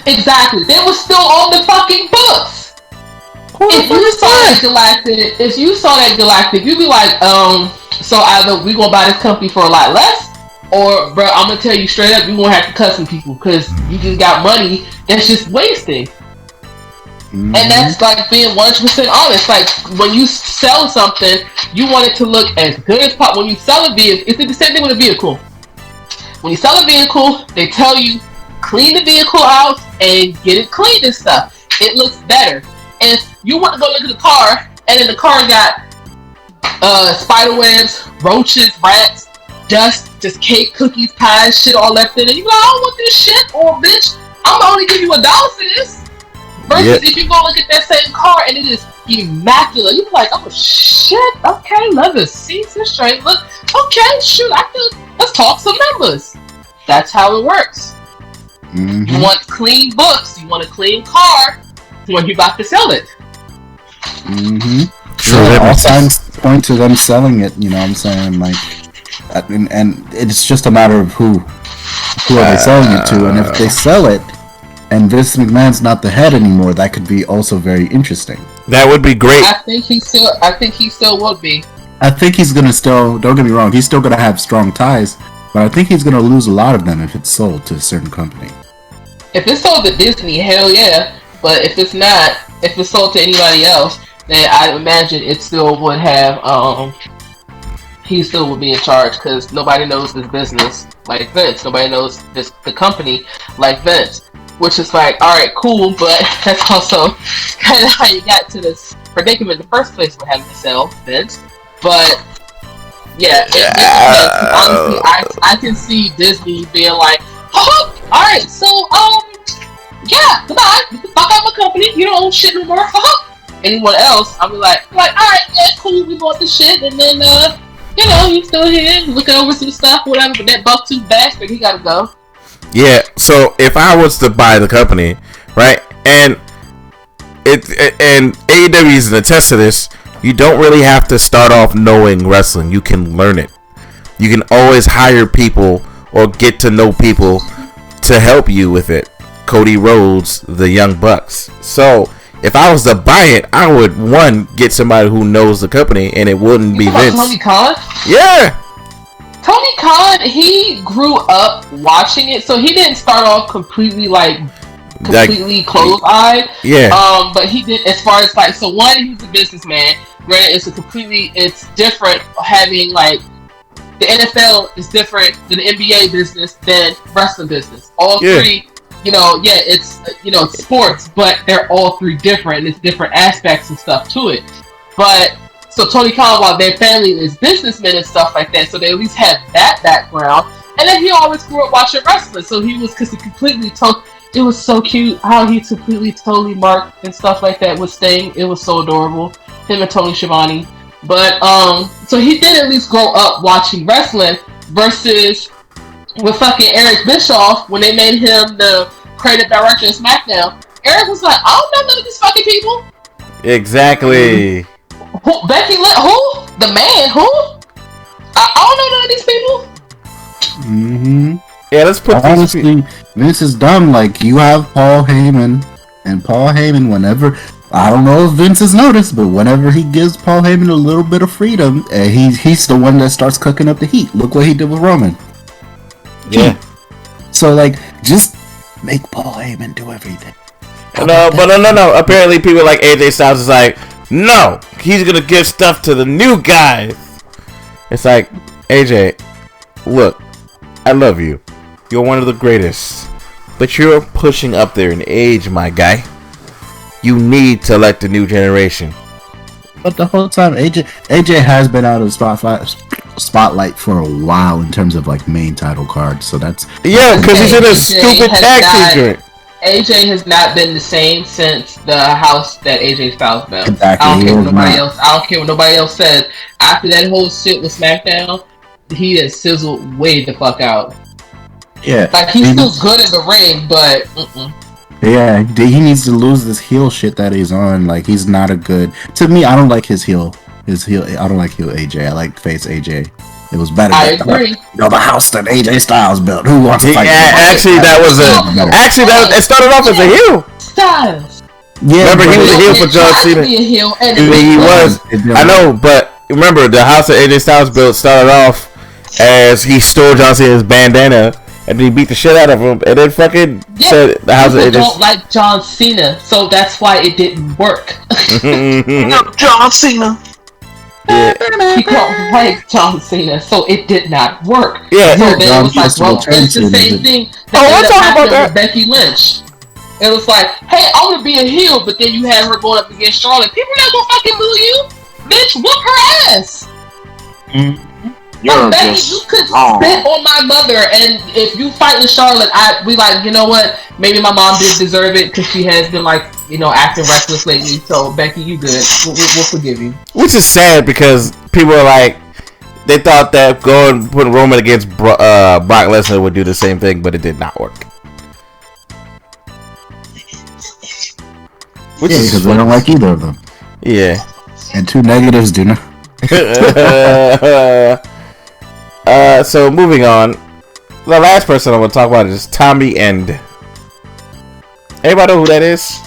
exactly. They were still on the fucking books. If you saw that Galactic, you'd be like, so either we gonna buy this company for a lot less, or bro, I'm gonna tell you straight up, you gonna have to cut some people because you just got money that's just wasting. Mm-hmm. And that's like being 100% honest. Like when you sell something, you want it to look as good as possible. When you sell a vehicle, it's the same thing with a vehicle. When you sell a vehicle, they tell you clean the vehicle out and get it cleaned and stuff. It looks better. And if you want to go look at the car, and then the car got spider webs, roaches, rats, dust, just cake, cookies, pies, shit all left in it. You go, I don't want this shit, or bitch, I'm gonna only give you $1 for this. Versus if you go look at that same car and it is immaculate, you be like, oh shit, okay, leather seats and straight. Look, okay, shoot, let's talk some numbers. That's how it works. Mm-hmm. You want clean books, you want a clean car when you're about to sell it. Mm-hmm. True. All signs point to them selling it. You know what I'm saying? Like, and it's just a matter of who are they selling it to, and if they sell it, and Vince McMahon's not the head anymore, that could be also very interesting. That would be great. I think he still would be. I think he's gonna still. Don't get me wrong. He's still gonna have strong ties, but I think he's gonna lose a lot of them if it's sold to a certain company. If it's sold to Disney, hell yeah. But if it's not, if it's sold to anybody else, then I imagine it still would have. He still would be in charge because nobody knows this business like Vince. Nobody knows the company like Vince. which is like, all right, cool, but that's also kind of how you got to this predicament in the first place for having to sell Vince. But yeah, honestly, I can see Disney being like, oh, all right, so yeah, goodbye. You can fuck out my company. You don't own shit no more. Anyone else, I'll be like, all right, yeah, cool. We bought the shit, and then you still here looking over some stuff, whatever. But that buck-tooth bastard, he gotta go. Yeah. So if I was to buy the company, right, and AEW is an attest to this, you don't really have to start off knowing wrestling. You can learn it. You can always hire people or get to know people to help you with it. Cody Rhodes, the Young Bucks. So if I was to buy it, I would get somebody who knows the company, and it wouldn't be Vince. Tony Khan? Yeah. Tony Khan, he grew up watching it, so he didn't start off completely closed-eyed. Yeah. But he did, as far as like, so one, he was a businessman. Granted, it's different having like, the NFL is different than the NBA business than wrestling business. All three, it's sports, but they're all three different, and it's different aspects and stuff to it. But so Tony Khan, while their family is businessmen and stuff like that, so they at least have that background. And then he always grew up watching wrestling, so he completely told. It was so cute how he completely totally marked and stuff like that with Sting. It was so adorable. Him and Tony Schiavone. But so he did at least grow up watching wrestling versus with fucking Eric Bischoff when they made him the creative director of SmackDown. Eric was like, I don't know none of these fucking people. Exactly. Who, Becky Lynch? Who? The man? Who? I don't know none of these people. Mm-hmm. Yeah, let's put honestly, Vince is dumb. Like, you have Paul Heyman, and Paul Heyman, whenever, I don't know if Vince has noticed, but whenever he gives Paul Heyman a little bit of freedom, he's the one that starts cooking up the heat. Look what he did with Roman. Yeah. So, like, just make Paul Heyman do everything. No. Apparently, people like AJ Styles is like, no, he's gonna give stuff to the new guys. It's like, AJ, look, I love you. You're one of the greatest, but you're pushing up there in age, my guy. You need to let the new generation. But the whole time, AJ has been out of spotlight for a while in terms of like main title cards. So that's because he's in a stupid tag team joint. AJ has not been the same since the house that AJ Styles built. Exactly. I don't care what nobody else says. After that whole shit with SmackDown, he has sizzled way the fuck out. Yeah. Like, he's still good in the ring, but yeah, he needs to lose this heel shit that he's on. Like, he's not a good. To me, I don't like his heel. I don't like heel AJ. I like face AJ. It was better. I agree. The house that AJ Styles built. Who wants to fight? Actually, it started off as a heel. Styles. Yeah, remember, he was a heel for John Cena. He was. I know, but remember, the house that AJ Styles built started off as he stole John Cena's bandana. And then he beat the shit out of him, and then fucking said the house of AJ. Don't like John Cena, so that's why it didn't work. John Cena. Yeah. He don't like John Cena, so it did not work. Yeah, so then it was like, well, it's the same thing that ended up happening with Becky Lynch. It was like, hey, I want to be a heel, but then you had her going up against Charlotte. People not gonna fucking boo you, bitch. Whoop her ass. Becky, you could spit on my mother, and if you fight with Charlotte, we like, you know what? Maybe my mom did deserve it because she has been like, acting reckless lately. So Becky, you good? We'll forgive you. Which is sad because people are like, they thought that putting Roman against Brock Lesnar would do the same thing, but it did not work. Because they don't like either of them. Yeah. And two negatives do not. So moving on, the last person I want to talk about is Tommy End. Anybody know who that is?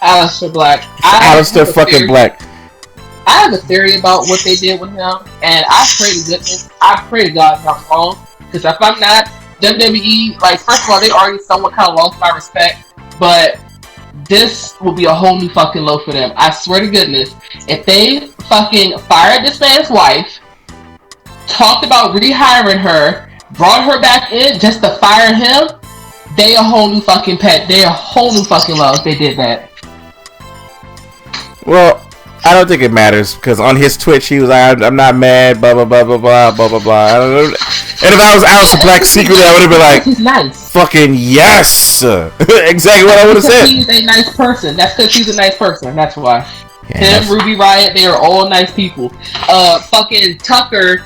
Aleister Black. Aleister fucking Black. I have a theory about what they did with him, and I pray to God I'm wrong, because if I'm not, WWE, like, first of all, they already somewhat kind of lost my respect, but this will be a whole new fucking low for them. I swear to goodness, if they fucking fired this man's wife, talked about rehiring her, brought her back in just to fire him, they a whole new fucking pet. They a whole new fucking love. They did that. Well, I don't think it matters because on his Twitch he was like, "I'm not mad." Blah blah blah blah blah blah blah blah. I don't know. And if I was Aleister Black secretly, I would have been like, "He's nice." Fucking yes. Exactly what I would have said. He's a nice person. That's because he's a nice person. That's why. Yeah, Him, Ruby Riott, they are all nice people. Fucking Tucker,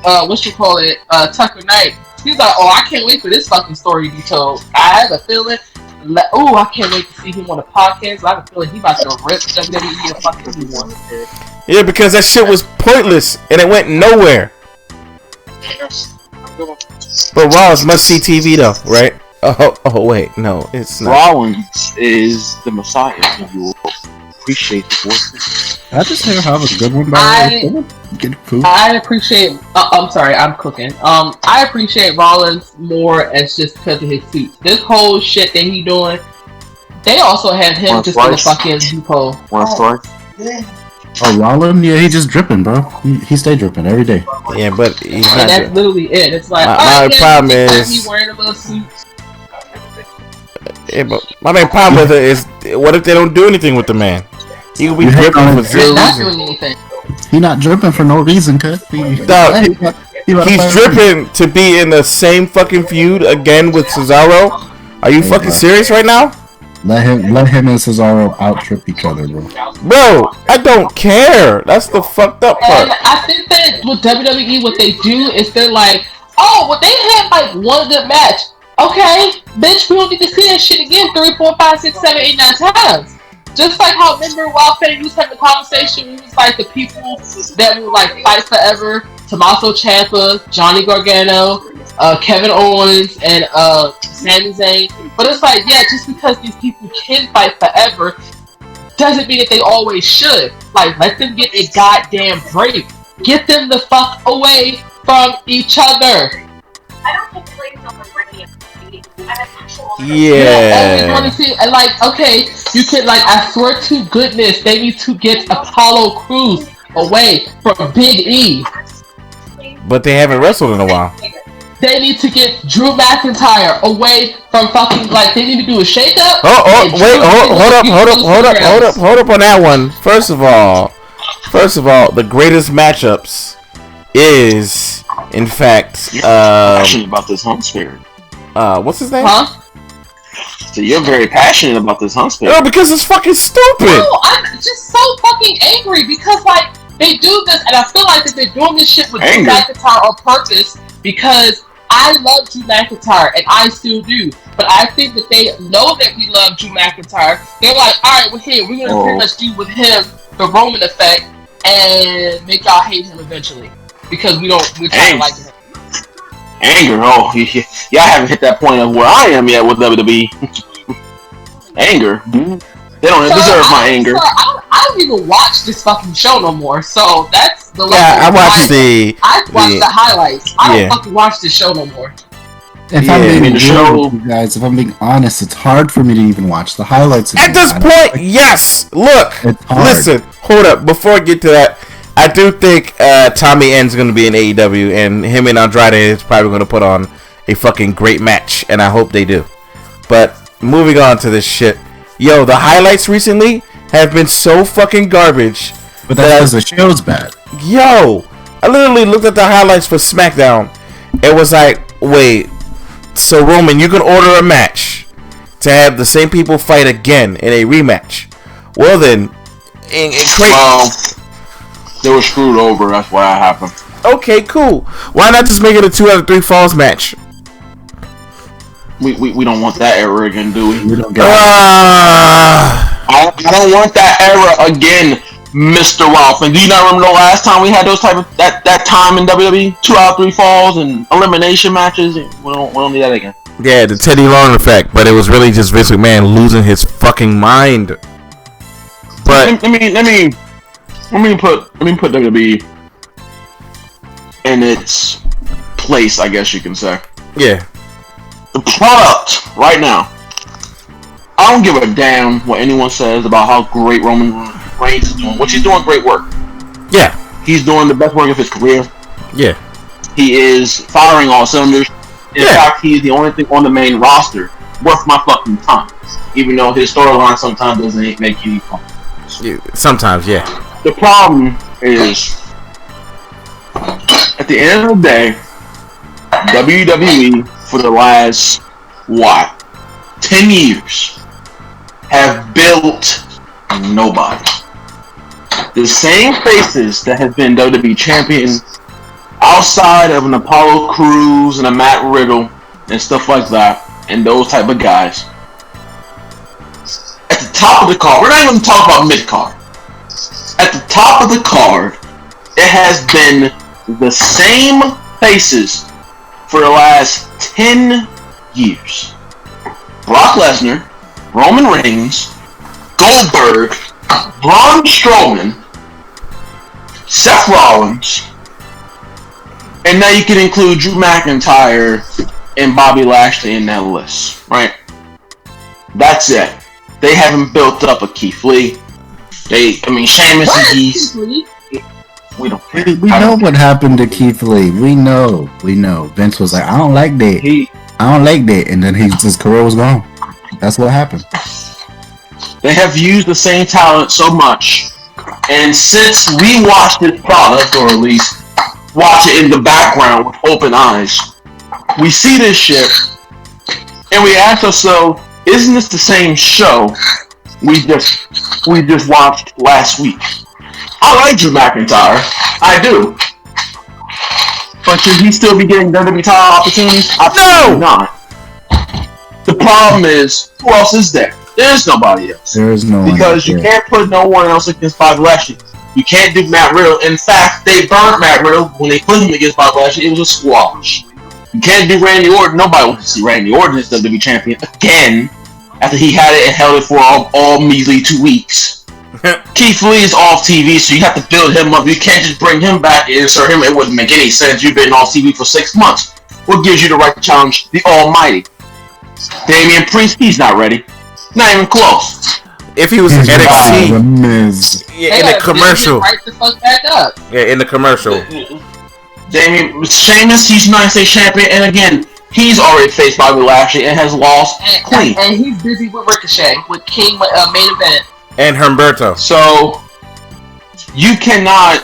Tucker Knight. He's like, oh, I can't wait for this fucking story to be told. I have a feeling. Oh, I can't wait to see him on the podcast. I have a feeling he about to rip WWE a fucking new one. Yeah, because that shit was pointless and it went nowhere. But Raw is must-see TV though, right? Oh wait, no, it's not. Rollins is the Messiah. You will appreciate the work. I just hear have a good one by get food. I appreciate. I'm sorry, I'm cooking. I appreciate Rollins more as just because of his suits. This whole shit that he doing. They also have him just in the fucking loophole. Want a story? Oh, Rollins? Yeah, he just dripping, bro. He stay dripping every day. Yeah, but he's not. And that's literally it. It's like my problem is he wearing a little suit. Yeah, but my main problem with it is, what if they don't do anything with the man? He could be dripping for zero reason. He not dripping for no reason, cuz. He's dripping to be in the same fucking feud again with Cesaro. Are you fucking serious right now? Let him and Cesaro out trip each other, bro. Bro, I don't care. That's the fucked up part. And I think that with WWE, what they do is they're like, oh, well, they had like one good match. Okay, bitch, we don't need to see that shit again 3, 4, 5, 6, 7, 8, 9 times. Just like how, remember, while Fetty was having a conversation, it was like the people that would like fight forever: Tommaso Ciampa, Johnny Gargano, Kevin Owens, and Sami Zayn. But it's like, yeah, just because these people can fight forever doesn't mean that they always should. Like, let them get a goddamn break. Get them the fuck away from each other. I don't think the ladies don't breaking it. Yeah. Want to see, like, okay, you could, like, I swear to goodness, they need to get Apollo Crews away from Big E. But they haven't wrestled in a while. They need to get Drew McIntyre away from fucking, like, they need to do a shake-up. Hold up on that one. First of all, the greatest matchups is, in fact, you're passionate about this Hunt Spirit. What's his name? Huh? So you're very passionate about this Hunt Spirit. No, because it's fucking stupid. No, I'm just so fucking angry because, like, they do this, and I feel like that they're doing this shit with Drew McIntyre on purpose because I love Drew McIntyre, and I still do. But I think that they know that we love Drew McIntyre. They're like, alright, we're here. We're going to pretty much do with him the Roman effect and make y'all hate him eventually. Because we're trying to like him. Anger, y'all haven't hit that point of where I am yet with WWE. Anger. They don't deserve my anger. I don't even watch this fucking show no more, so that's the level. Yeah, I watched the highlights. I don't fucking watch this show no more. If I'm being real with you guys, if I'm being honest, it's hard for me to even watch the highlights. At this point, yes. Look, listen, hold up. Before I get to that, I do think Tommy End's going to be in AEW, and him and Andrade is probably going to put on a fucking great match, and I hope they do. But moving on to this shit. Yo, the highlights recently have been so fucking garbage. But that's because the show's bad. Yo, I literally looked at the highlights for SmackDown. It was like, wait, so Roman, you can order a match to have the same people fight again in a rematch. Well then, they were screwed over. That's why that happened. Okay, cool. Why not just make it a 2 out of 3 falls match? We don't want that era again, do we? We don't get I don't want that era again, Mr. Ralph. And do you not remember the last time we had those type of that time in WWE? 2 out of 3 falls and elimination matches. We don't need that again. Yeah, the Teddy Long effect, but it was really just Vince McMahon losing his fucking mind. But let me put WWE in its place, I guess you can say. Yeah. The product right now. I don't give a damn what anyone says about how great Roman Reigns is doing, which he's doing great work. Yeah. He's doing the best work of his career. Yeah. He is firing all cylinders. In fact, he is the only thing on the main roster worth my fucking time. Even though his storyline sometimes doesn't make any fun. Sometimes, yeah. The problem is, at the end of the day, WWE for the last 10 years have built nobody. The same faces that have been WWE champions outside of an Apollo Crews and a Matt Riddle and stuff like that, and those type of guys. At the top of the card, we're not even talking about mid-card. At the top of the card, it has been the same faces for the last 10 years. Brock Lesnar, Roman Reigns, Goldberg, Braun Strowman, Seth Rollins, and now you can include Drew McIntyre and Bobby Lashley in that list, right? That's it. They haven't built up a Keith Lee. Sheamus and Keith. We don't care. We know what happened to Keith Lee. We know. Vince was like, I don't like that. And then his career was gone. That's what happened. They have used the same talent so much, and since we watch this product, or at least watch it in the background with open eyes, we see this shit, and we ask ourselves, isn't this the same show we just watched last week? I like Drew McIntyre, I do, but should he still be getting WWE title opportunities? Absolutely not. The problem is, who else is there? There's nobody else. There is no one. Because you can't put no one else against Bobby Lashley. You can't do Matt Riddle. In fact, they burned Matt Riddle when they put him against Bobby Lashley. It was a squash. You can't do Randy Orton. Nobody wants to see Randy Orton as WWE champion again after he had it and held it for all measly 2 weeks. Keith Lee is off TV, so you have to build him up. You can't just bring him back and insert him. It wouldn't make any sense. You've been off TV for 6 months. What gives you the right to challenge the Almighty? Damian Priest, he's not ready. Not even close. If he was in NXT, in the commercial, right the fuck back up. Yeah, in the commercial. Sheamus, he's United States champion, and again, he's already faced Bobby Lashley and has lost clean. And he's busy with Ricochet, with King main event, and Humberto. So you cannot,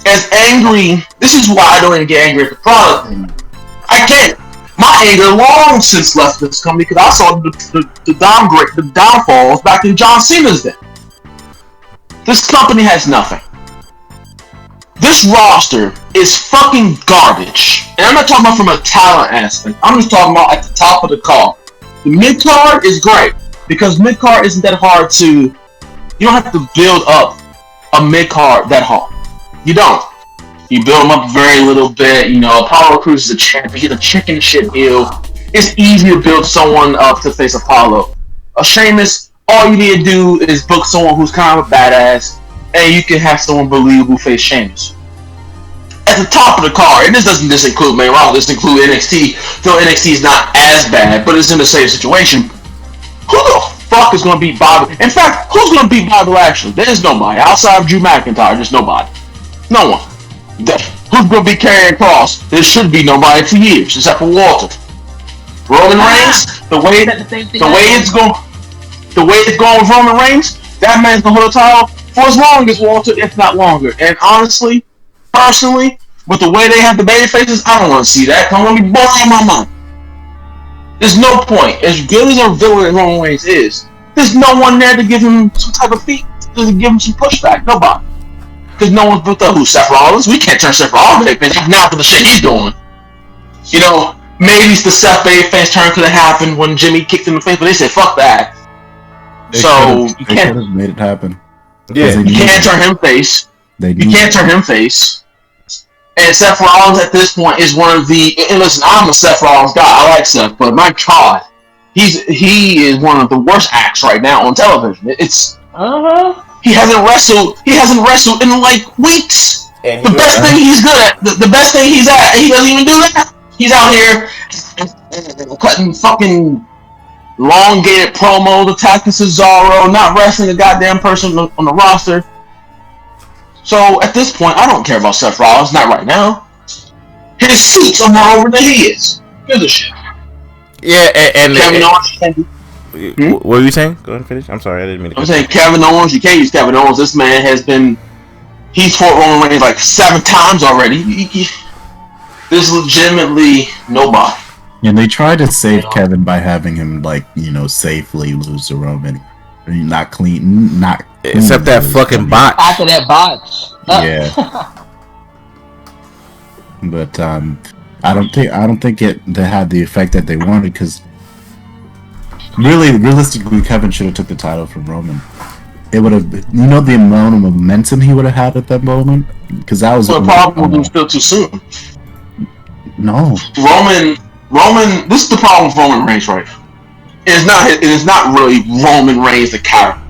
as angry. This is why I don't even get angry at the product. I can't. My anger long since left this company because I saw the downfalls back in John Cena's day. This company has nothing. This roster is fucking garbage. And I'm not talking about from a talent aspect. I'm just talking about at the top of the card. The mid-card is great because mid-card isn't that hard to... You don't have to build up a mid-card that hard. You don't. You build them up very little bit. Apollo Crews is a champion. He's a chicken shit heel. It's easy to build someone up to face Apollo. A Sheamus, all you need to do is book someone who's kind of a badass, and you can have someone believable face Sheamus. At the top of the card, and this doesn't just include main roster, this includes NXT, though NXT is not as bad, but it's in the same situation. Who the fuck is going to beat Bobby? In fact, who's going to beat Bobby Lashley? There's nobody. Outside of Drew McIntyre, there's nobody. No one. Who's going to be carrying Cross? There should be nobody for years, except for Walter. Roman Reigns, the way it's going with Roman Reigns, that man's going to hold the title for as long as Walter, if not longer. And honestly, personally, with the way they have the baby faces, I don't want to see that. I'm going to be blowing my mind. There's no point. As good as a villain Roman Reigns is, there's no one there to give him some type of feat, to give him some pushback. Nobody. Because no one's built up. Who's Seth Rollins? We can't turn Seth Rollins babyface now for the shit he's doing. Maybe the Seth babyface turn could have happened when Jimmy kicked him in the face, but they said fuck that. You can't have made it happen. Yeah, you can't turn him face. You can't turn him face. And Seth Rollins at this point is one of the. And listen, I'm a Seth Rollins guy. I like Seth, but my God, he is one of the worst acts right now on television. It's He hasn't wrestled in like weeks. And the best thing he's good at, the best thing he's at, he doesn't even do that. He's out here cutting fucking elongated promos, attacking Cesaro, not wrestling a goddamn person on the roster. So at this point, I don't care about Seth Rollins, not right now. His suits are more over than he is. Gives a shit. Yeah, and Kevin Owens. What were you saying? Go ahead and finish. I'm sorry, I didn't mean to. I'm saying Kevin Owens. You can't use Kevin Owens. This man has been. He's fought Roman Reigns like 7 times already. There's legitimately nobody. And they tried to save Kevin by having him, like, safely lose to Roman. I mean, not clean. Except that fucking botch. After that botch. Yeah. But I don't think they had the effect that they wanted, because realistically, Kevin should have took the title from Roman. It would have, the amount of momentum he would have had at that moment, because that was. The problem was still too soon. No. Roman. This is the problem with Roman Reigns, right? It is not really Roman Reigns the character.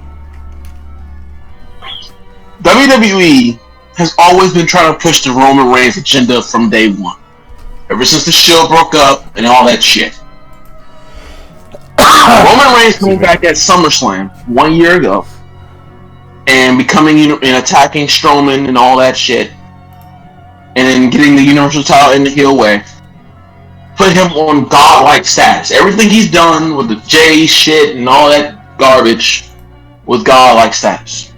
WWE has always been trying to push the Roman Reigns agenda from day one. Ever since the Shield broke up and all that shit. Roman Reigns came back at SummerSlam 1 year ago and becoming and attacking Strowman and all that shit, and then getting the Universal title in the heel way, put him on godlike status. Everything he's done with the J shit and all that garbage was godlike status.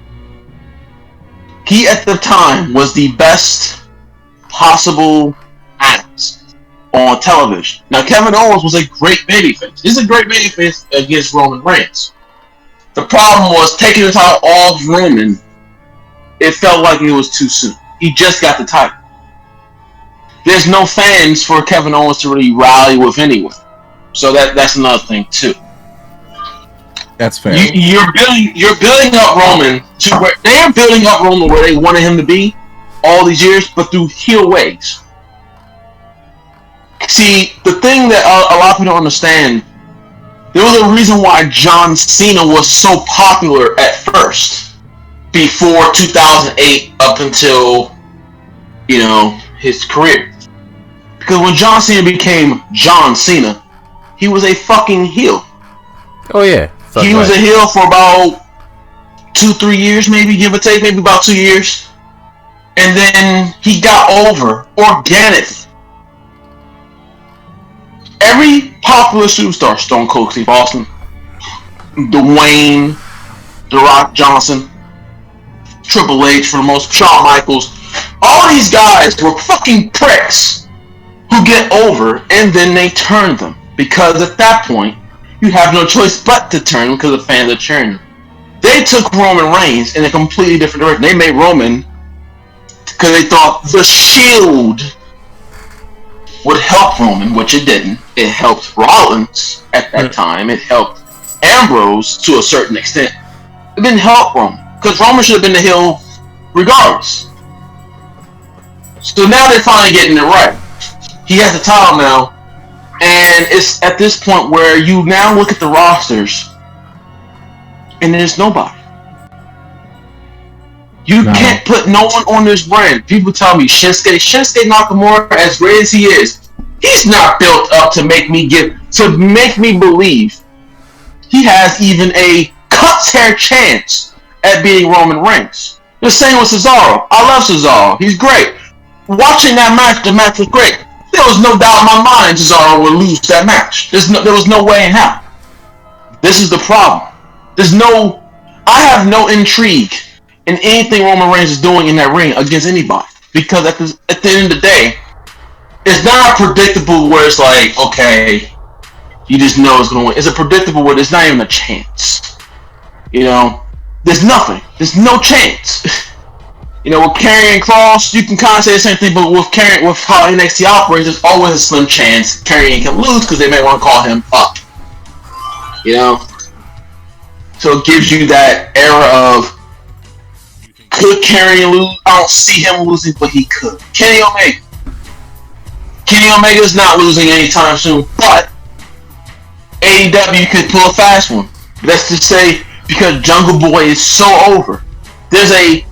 He at the time was the best possible act on television. Now Kevin Owens was a great babyface. He's a great babyface against Roman Reigns. The problem was taking the title off Roman. It felt like it was too soon. He just got the title. There's no fans for Kevin Owens to really rally with anyone. So that's another thing too. That's fair. You're building up Roman to where they're building up Roman where they wanted him to be all these years, but through heel ways. See, the thing that a lot of people don't understand, there was a reason why John Cena was so popular at first, before 2008 up until, his career. Because when John Cena became John Cena, he was a fucking heel. Oh yeah. He was a heel for about 2-3 years, maybe, give or take, maybe about 2 years. And then he got over organically. Every popular superstar, Stone Cold Steve Austin, Dwayne, The Rock Johnson, Triple H for the most, Shawn Michaels, all these guys were fucking pricks who get over and then they turn them. Because at that point, you have no choice but to turn because the fans are cheering them. They took Roman Reigns in a completely different direction. They made Roman because they thought the Shield would help Roman, which it didn't. It helped Rollins at that time. It helped Ambrose to a certain extent. It didn't help Roman because Roman should have been the heel regardless. So now they're finally getting it right. He has the title now, and it's at this point where you now look at the rosters, and there's nobody. You can't put no one on this brand. People tell me Shinsuke Nakamura, as great as he is, he's not built up to make me believe he has even a cut's hair chance at beating Roman Reigns. The same with Cesaro. I love Cesaro. He's great. Watching that match, the match was great. There was no doubt in my mind Cesaro would lose that match. There was no way in hell. This is the problem. I have no intrigue in anything Roman Reigns is doing in that ring against anybody. Because at the end of the day, it's not predictable where it's like, okay, you just know it's going to win. It's a predictable where there's not even a chance. There's nothing. There's no chance. With Karrion Kross, you can kind of say the same thing, but with how NXT operates, there's always a slim chance Karrion can lose because they may want to call him up. So it gives you that era of, could Karrion lose? I don't see him losing, but he could. Kenny Omega's not losing anytime soon, but AEW could pull a fast one. Let's just say, because Jungle Boy is so over. There's a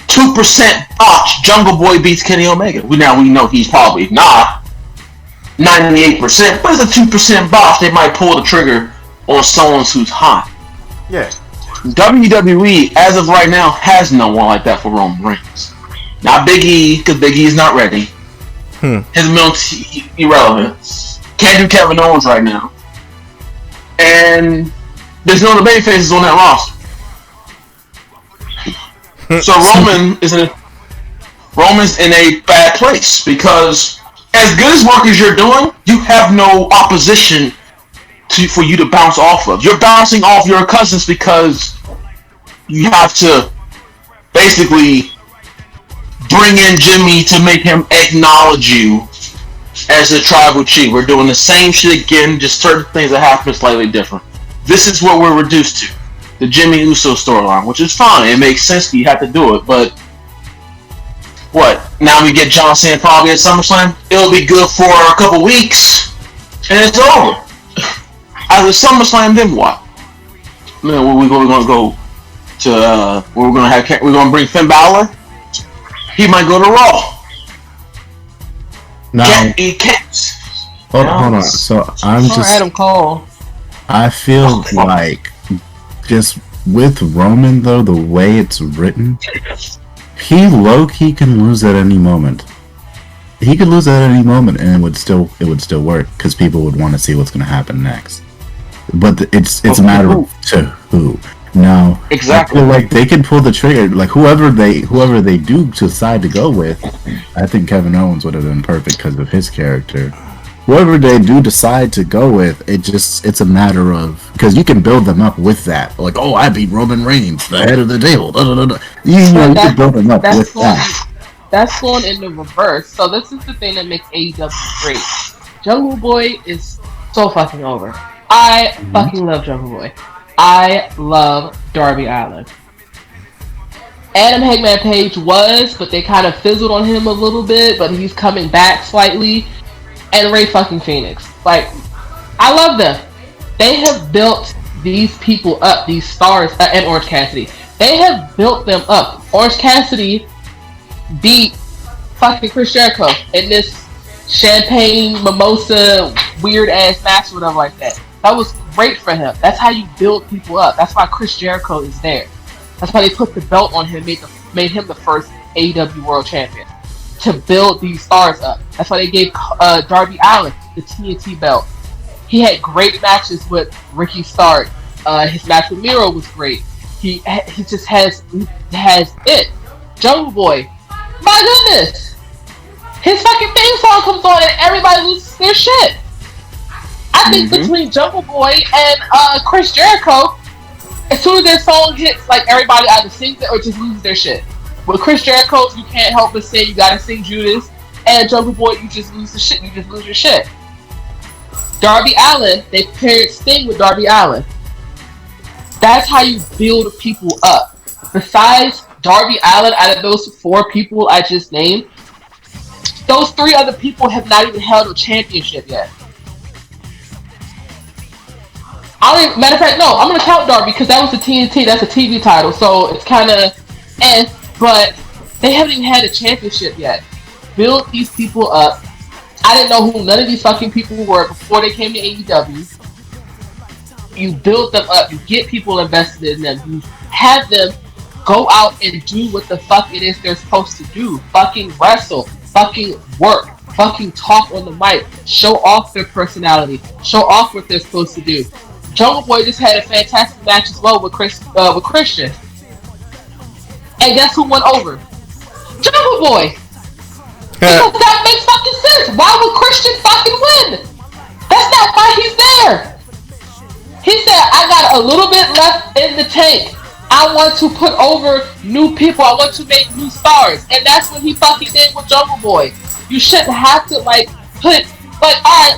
2% botch, Jungle Boy beats Kenny Omega. We know he's probably not 98%, but it's a 2% botch. They might pull the trigger on someone who's hot. Yeah. WWE, as of right now, has no one like that for Roman Reigns. Not Big E, because Big E is not ready. His milk's irrelevant. Can't do Kevin Owens right now. and there's no other babyfaces on that roster. So Roman's in a bad place because as good as work as you're doing, you have no opposition for you to bounce off of. You're bouncing off your cousins because you have to basically bring in Jimmy to make him acknowledge you as a tribal chief. We're doing the same shit again, just certain things that happen slightly different. This is what we're reduced to. The Jimmy Uso storyline, which is fine. It makes sense that you have to do it, but what? Now we get John Cena probably at SummerSlam? It'll be good for a couple weeks, and it's over. After SummerSlam, then what? Man, we're going to go to, we're going to bring Finn Balor? He might go to Raw. No. He can't. Hold on. So I'm just... Adam Cole. I feel like just with Roman though, the way it's written, he low-key can lose at any moment. He could lose at any moment, and it would still work because people would want to see what's going to happen next. But it's a matter of to who. Now, exactly. I feel like they can pull the trigger. Like whoever they do decide to go with, I think Kevin Owens would have been perfect because of his character. Whoever they do decide to go with, it's a matter of, because you can build them up with that. Like, oh, I beat Roman Reigns, the head of the table. Da, da, da, da. You can build them up with that. That's going in the reverse. So this is the thing that makes AEW great. Jungle Boy is so fucking over. I fucking love Jungle Boy. I love Darby Allin. Adam Hangman Page was, but they kind of fizzled on him a little bit, but he's coming back slightly. And Ray fucking Phoenix. Like, I love them. They have built these people up, these stars, and Orange Cassidy. They have built them up. Orange Cassidy beat fucking Chris Jericho in this champagne, mimosa, weird ass match, whatever like that. That was great for him. That's how you build people up. That's why Chris Jericho is there. That's why they put the belt on him, made him the first AEW World Champion. To build these stars up. That's why they gave Darby Allin the TNT belt. He had great matches with Ricky Stark. His match with Miro was great. He just has it. Jungle Boy, my goodness, his fucking theme song comes on and everybody loses their shit. I think between Jungle Boy and Chris Jericho, as soon as their song hits, like everybody either sings it or just loses their shit. With Chris Jericho, you can't help but sing. You gotta sing Judas. And Jungle Boy, you just lose the shit. You just lose your shit. Darby Allin, they paired Sting with Darby Allin. That's how you build people up. Besides Darby Allin, out of those 4 people I just named, those 3 other people have not even held a championship yet. Matter of fact, no, I'm gonna count Darby because that was the TNT. That's a TV title, so it's kind of but they haven't even had a championship yet. Build these people up. I didn't know who none of these fucking people were before they came to AEW. You build them up. You get people invested in them. You have them go out and do what the fuck it is they're supposed to do. Fucking wrestle. Fucking work. Fucking talk on the mic. Show off their personality. Show off what they're supposed to do. Jungle Boy just had a fantastic match as well with Christian. And guess who went over? Jungle Boy! Because that makes fucking sense. Why would Christian fucking win? That's not why he's there. He said, I got a little bit left in the tank. I want to put over new people. I want to make new stars. And that's what he fucking did with Jungle Boy. You shouldn't have to, alright,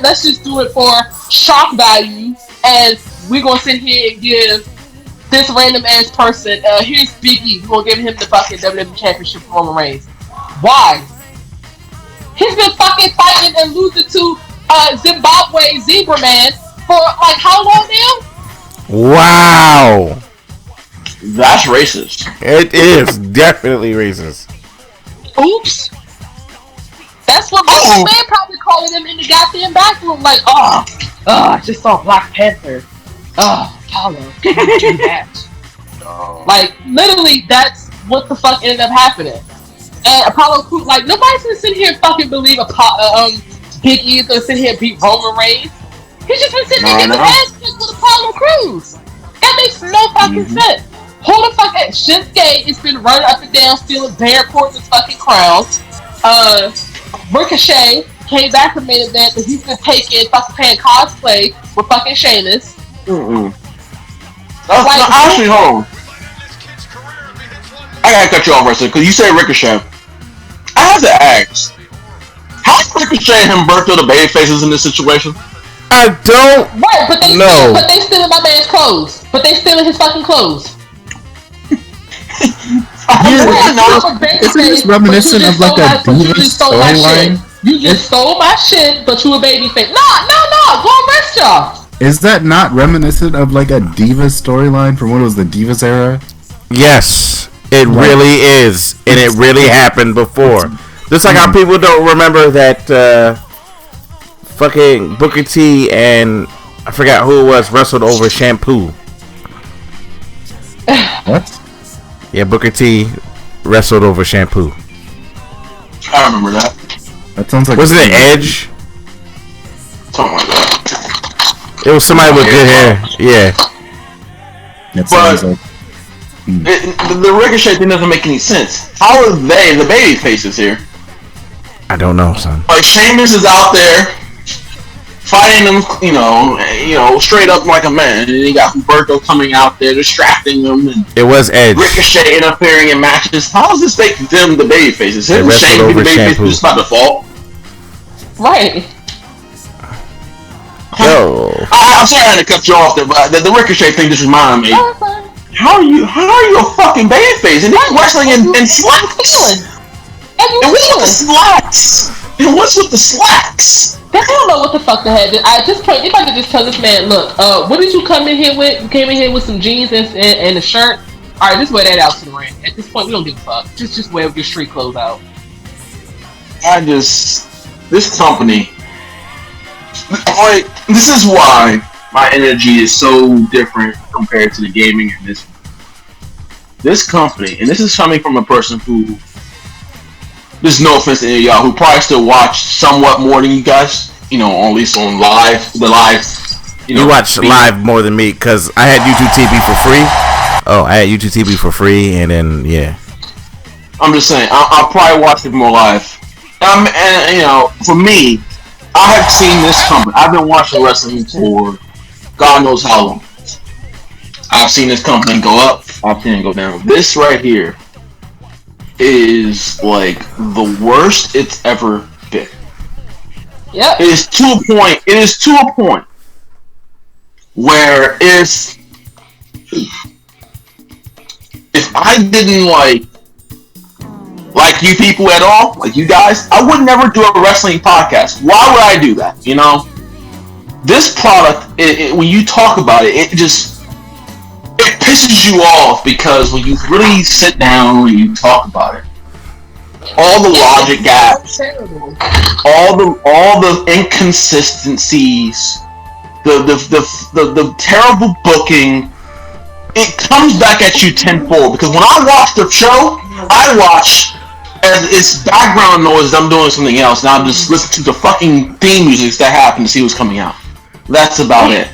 let's just do it for shock value. And we're going to sit here and give this random ass person, here's Big E. We're gonna give him the fucking WWE Championship for Roman Reigns. Why? He's been fucking fighting and losing to Zimbabwe Zebra Man for like how long now? Wow. That's racist. It is definitely racist. Oops. That's what Vince McMahon probably calling him in the goddamn bathroom. Like, I just saw Black Panther. Apollo, can you do that? Like, literally, that's what the fuck ended up happening. And Apollo Crews, like, nobody's gonna sit here and fucking believe Big E is gonna sit here and beat Roman Reigns. He's just been sitting there getting his ass kicked with Apollo Crews. That makes no fucking sense. Who the fuck? Shinsuke has been running up and down, stealing Bear Court's fucking crowns. Ricochet came back from main event, but he's been taking fucking paying cosplay with fucking Sheamus. Actually, hold on. I gotta cut you off right there because you say Ricochet. I have to ask, how's Ricochet and Humberto the babyfaces in this situation? I don't know. But they stealing my man's clothes. But they stealing his fucking clothes. Isn't this reminiscent of like a Diva storyline? You just stole my shit, but you a babyface. No, go arrest y'all. Is that not reminiscent of like a Diva storyline from what was the Divas era? Yes, it really is, and it really happened before. Just like how people don't remember that fucking Booker T and I forgot who it was wrestled over shampoo. What? Yeah, Booker T wrestled over shampoo. I remember that. That sounds like. Wasn't it Edge? Something like that. It was somebody with good hair. Yeah. That sounds like. The Ricochet thing doesn't make any sense. How are they the baby faces here? I don't know, son. Like Sheamus is out there fighting them, you know, straight up like a man, and you got Humberto coming out there distracting them. And it was Edge. Ricochet interfering in matches. How is this making them the baby faces? Him Shane being the baby faces just by default. Right. Yo. I'm sorry I had to cut you off there, but the Ricochet thing just reminded me. How are you a fucking babyface? And he's wrestling in slacks. And what's with the slacks? They don't know what the fuck they had. At this point, if I could just tell this man, look, what did you come in here with? You came in here with some jeans and a shirt. All right, just wear that out to the ring. At this point, we don't give a fuck. Just wear your street clothes out. This company, like, this is why my energy is so different compared to the gaming in this company, and this is coming from a person who, there's no offense to any of y'all, who probably still watch somewhat more than you guys, you know, at least on the live. You watch live more than me, because I had YouTube TV for free. Oh, I had YouTube TV for free, and then, yeah. I'm just saying, I'll probably watch it more live. And, you know, for me, I have seen this company. I've been watching wrestling for God knows how long. I've seen this company go up. I've seen it go down. This right here is like the worst it's ever been. Yeah. It is to a point where if I didn't like you people at all, like you guys, I would never do a wrestling podcast. Why would I do that? You know, this product, when you talk about it, it pisses you off, because when you really sit down and you talk about it, all the logic gaps, all the inconsistencies, the terrible booking, it comes back at you tenfold. Because when I watch the show, I watch as it's background noise. I'm doing something else, and I'm just listening to the fucking theme music that happened to see what's coming out. That's about it.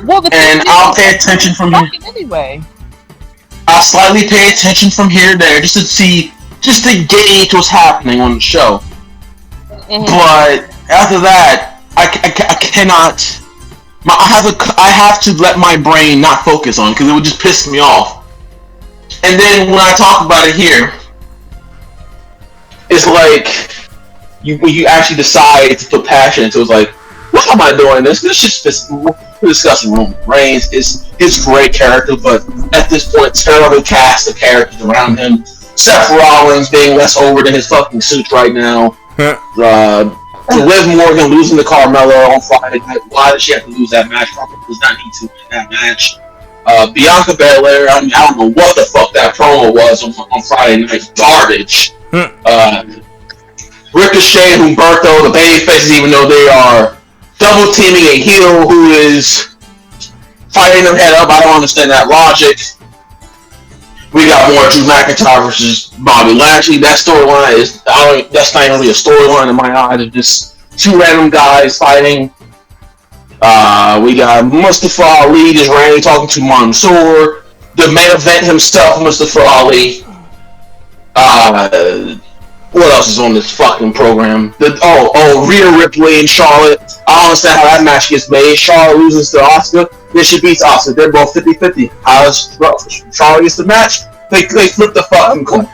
Well, and I'll pay attention from here. Anyway, I'll slightly pay attention from here to there just to gauge what's happening on the show. Mm-hmm. But after that, I cannot. I have to let my brain not focus on it, because it would just piss me off. And then when I talk about it here, it's like when you actually decide to put passion into it, it's like, why am I doing this? This just discussing Roman Reigns. His great character, but at this point, terrible cast of characters around him. Seth Rollins being less over than his fucking suits right now. Liv Morgan losing to Carmella on Friday night. Why did she have to lose that match? Probably does not need to win that match. Bianca Belair, I don't know what the fuck that promo was on Friday night. Garbage. Ricochet and Humberto, the babyfaces, even though they are double teaming a heel who is fighting them head up. I don't understand that logic. We got more Drew McIntyre versus Bobby Lashley. That storyline that's not even really a storyline in my eyes. It's just two random guys fighting. We got Mustafa Ali just randomly talking to Mansoor. The main event himself, Mustafa Ali. What else is on this fucking program? Rhea Ripley and Charlotte. I don't understand how that match gets made. Charlotte loses to Asuka. Then she beats Asuka. They're both 50-50. How does Charlotte gets the match? They flip the fucking coin.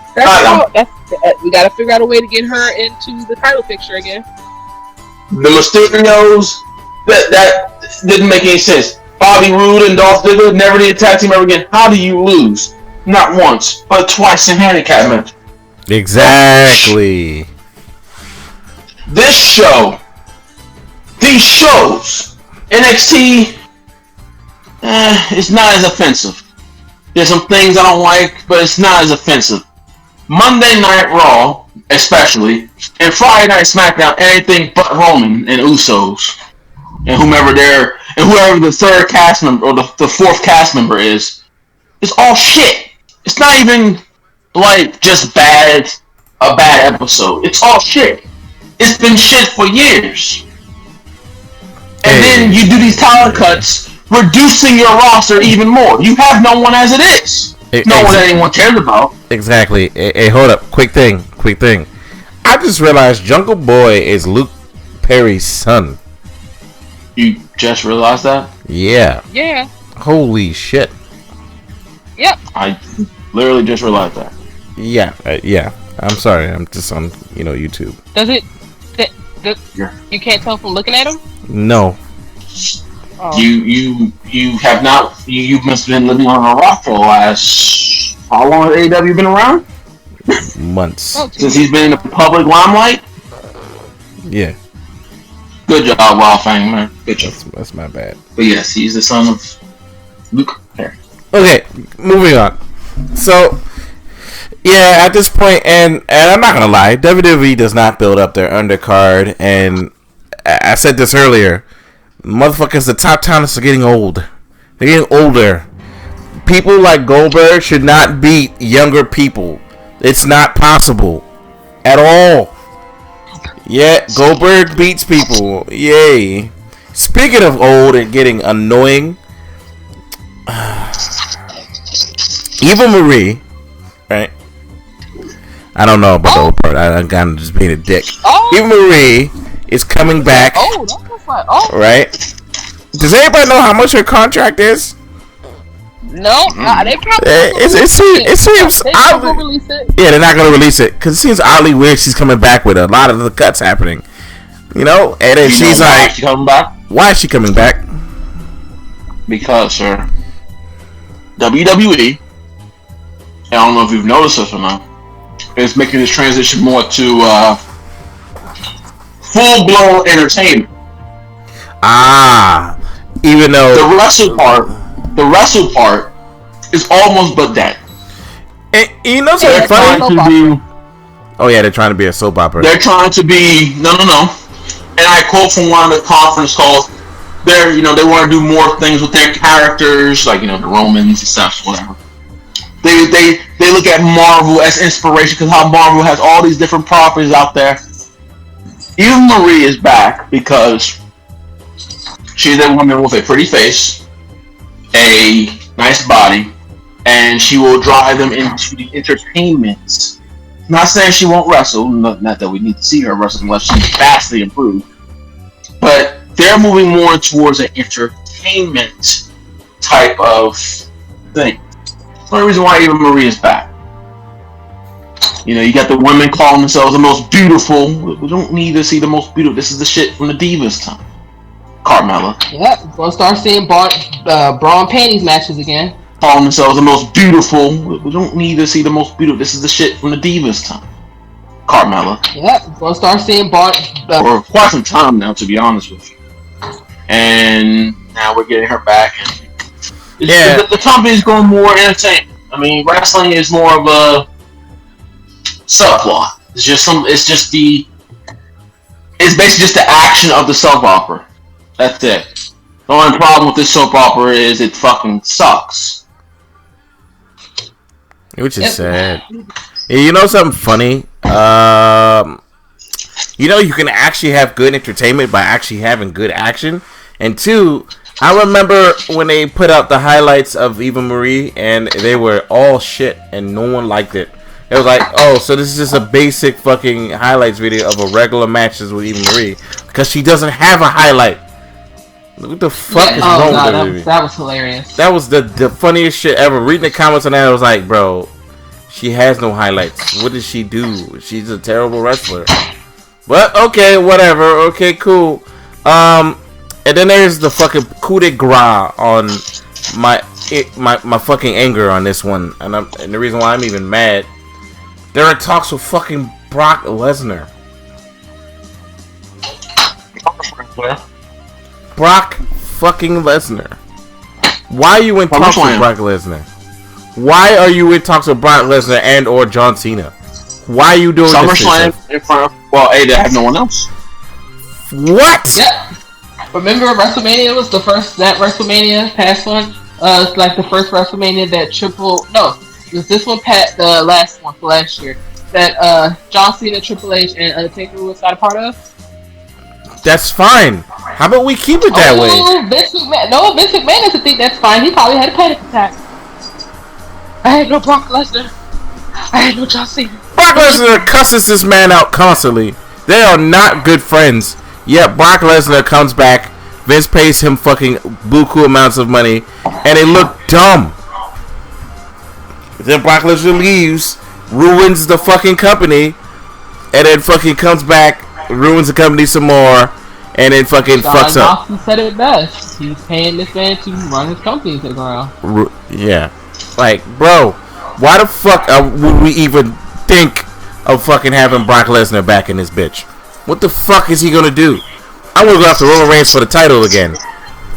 We gotta figure out a way to get her into the title picture again. The Mysterios, that didn't make any sense. Bobby Roode and Dolph Ziggler never did a tag team ever again. How do you lose? Not once, but twice in handicap match. Exactly. This show, these shows, NXT, it's not as offensive. There's some things I don't like, but it's not as offensive. Monday Night Raw, especially, and Friday Night SmackDown, anything but Roman and Usos, and whoever the third cast member or the fourth cast member is, it's all shit. It's not even like just a bad episode. It's all shit. It's been shit for years. And then you do these talent cuts, reducing your roster even more. You have no one as it is. No one that anyone cares about. Exactly. Hey, hold up. Quick thing. I just realized Jungle Boy is Luke Perry's son. You just realized that? Yeah. Yeah. Holy shit. Yep. I literally just realized that. Yeah. Yeah. I'm sorry. I'm just on, YouTube. Does it? You can't tell from looking at him? No. Oh. You have not. You must have been living on a rock for the last. How long has AEW been around? Months. Since he's been in the public limelight. Yeah. Good job, Wild Fang, man. Good job. That's my bad. But yes, he's the son of Luke Perry. Okay, moving on. So, yeah, at this point, and I'm not gonna lie, WWE does not build up their undercard, and I said this earlier. Motherfuckers, the top talents are getting old. They're getting older. People like Goldberg should not beat younger people. It's not possible. At all. Yeah, Goldberg beats people. Yay. Speaking of old and getting annoying, Eva Marie, right? I don't know about the old part. I'm kind of just being a dick. Eva Marie is coming back. Right? Does anybody know how much her contract is? No, they probably it seems oddly, release it. Yeah, they're not gonna release it because it seems oddly weird. She's coming back with a lot of the cuts happening, and then she's like, she coming back? Why is she coming back? Because, sir, WWE, I don't know if you've noticed this or not, is making this transition more to full-blown entertainment. Even though the wrestle part is almost but dead. And something funny? Oh yeah, they're trying to be a soap opera. They're trying to be no. And I quote from one of the conference calls. They want to do more things with their characters, like the Romans and stuff, whatever. They look at Marvel as inspiration because how Marvel has all these different properties out there. Eva Marie is back because she's a woman with a pretty face, a nice body, and she will drive them into the entertainment. Not saying she won't wrestle, not that we need to see her wrestle unless she's vastly improved, but they're moving more towards an entertainment type of thing. That's the only reason why Eva Marie is back. You got the women calling themselves the most beautiful. We don't need to see the most beautiful. This is the shit from the Divas time. Carmella. Yep, we'll start seeing Braun panties matches again. Calling themselves the most beautiful. We don't need to see the most beautiful. This is the shit from the Divas time. Carmella. Yep, we'll start seeing for quite some time now, to be honest with you. And now we're getting her back. And the company's going more entertainment. I mean, wrestling is more of a subplot. It's basically just the action of the soap opera. That's it. The only problem with this soap opera is it fucking sucks. Which is sad. Hey, something funny? You can actually have good entertainment by actually having good action. And two, I remember when they put out the highlights of Eva Marie, and they were all shit, and no one liked it. It was like, oh, so this is just a basic fucking highlights video of a regular matches with Eva Marie because she doesn't have a highlight. What the fuck is wrong with that movie? That was hilarious. That was the funniest shit ever. Reading the comments on that, I was like, bro, she has no highlights. What does she do? She's a terrible wrestler. But okay, whatever. Okay, cool. And then there's the fucking coup de grace on my fucking anger on this one, and the reason why I'm even mad. There are talks with fucking Brock Lesnar. Brock fucking Lesnar. Why are you in talks with Brock Lesnar? Why are you in talks with Brock Lesnar and or John Cena? Why are you doing SummerSlam in front of... Well, they have no one else. What? Yeah. Remember WrestleMania was the first... That WrestleMania past one? It's like the first WrestleMania that Triple... No. Was this one the last one for last year that John Cena, Triple H, and Undertaker was not a part of? That's fine. How about we keep it that way? Vince McMahon doesn't think that's fine. He probably had a panic attack. I had no Brock Lesnar. I had no John Cena. Brock Lesnar cusses this man out constantly. They are not good friends. Yet Brock Lesnar comes back. Vince pays him fucking buku amounts of money, and they look dumb. Then Brock Lesnar leaves, ruins the fucking company, and then fucking comes back, ruins the company some more, and then fucking fucks up. He said it best. He's paying this man to run his company to the ground. Yeah. Like, bro, why the fuck would we even think of fucking having Brock Lesnar back in this bitch? What the fuck is he gonna do? I'm gonna go after Roman Reigns for the title again.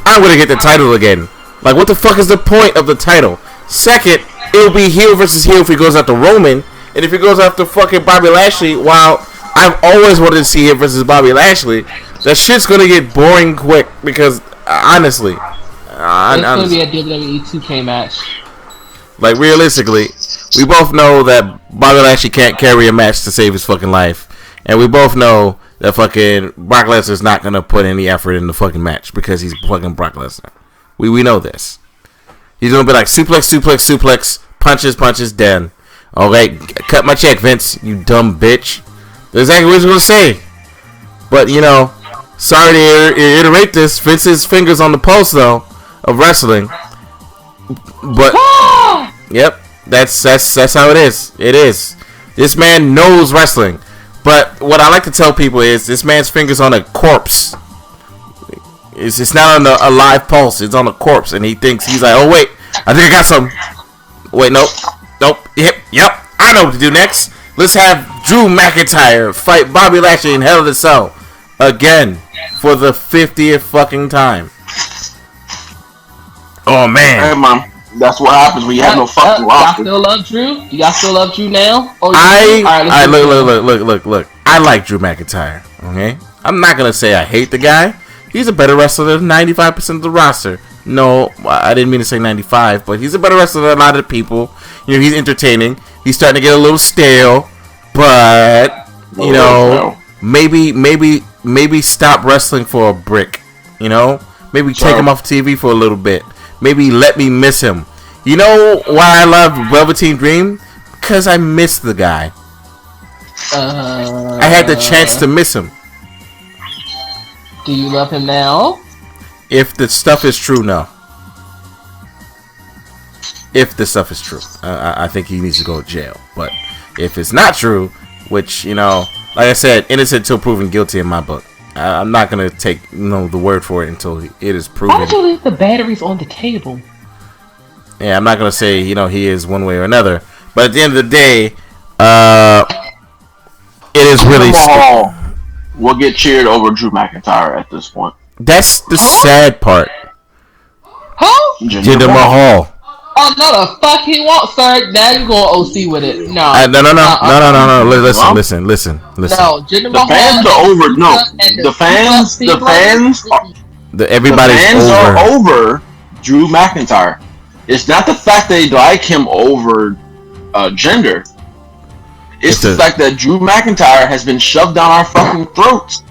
I'm gonna get the title again. Like, what the fuck is the point of the title? Second, it'll be heel versus heel if he goes after Roman, and if he goes after fucking Bobby Lashley, while I've always wanted to see him versus Bobby Lashley, that shit's gonna get boring quick because honestly, it's gonna be a WWE 2K match. Like, realistically, we both know that Bobby Lashley can't carry a match to save his fucking life, and we both know that fucking Brock Lesnar's not gonna put any effort in the fucking match because he's fucking Brock Lesnar. We know this. He's gonna be like suplex, punches, done. Okay, cut my check, Vince, you dumb bitch. That's exactly what he's gonna say. But you know, sorry to iterate this, Vince's fingers on the pulse though of wrestling. But yep, that's how it is. It is. This man knows wrestling. But what I like to tell people is this man's fingers on a corpse. It's not on a live pulse. It's on a corpse, and he thinks he's like, oh wait, I think I got some. Wait, nope. Yep. I know what to do next. Let's have Drew McIntyre fight Bobby Lashley in Hell in a Cell again for the 50th fucking time. Oh man. Hey, Mom. That's what happens when you have no fucking roster. Y'all still love Drew? Y'all still love Drew now? Look. I like Drew McIntyre. Okay, I'm not gonna say I hate the guy. He's a better wrestler than 95% of the roster. No, I didn't mean to say 95, but he's a better wrestler than a lot of people. You know, he's entertaining. He's starting to get a little stale, but you know, maybe stop wrestling for a brick. You know, maybe take him off TV for a little bit. Maybe let me miss him. You know why I love Velveteen Dream? Because I miss the guy. I had the chance to miss him. Do you love him now? If the stuff is true, no. If the stuff is true, I think he needs to go to jail. But if it's not true, which, you know, like I said, innocent till proven guilty in my book. I'm not gonna take the word for it until it is proven. Why don't you leave the batteries on the table? Yeah, I'm not gonna say he is one way or another. But at the end of the day, it is really. We'll get cheered over Drew McIntyre at this point. That's the sad part. Huh? Jinder Mahal. Oh no, the fuck he won't, sir. Now you going OC with it? No. No. Listen. No, Jinder Mahal. The fans are over. No, the fans are over Drew McIntyre. It's not the fact that they like him over Jinder. It's the fact that Drew McIntyre has been shoved down our fucking throats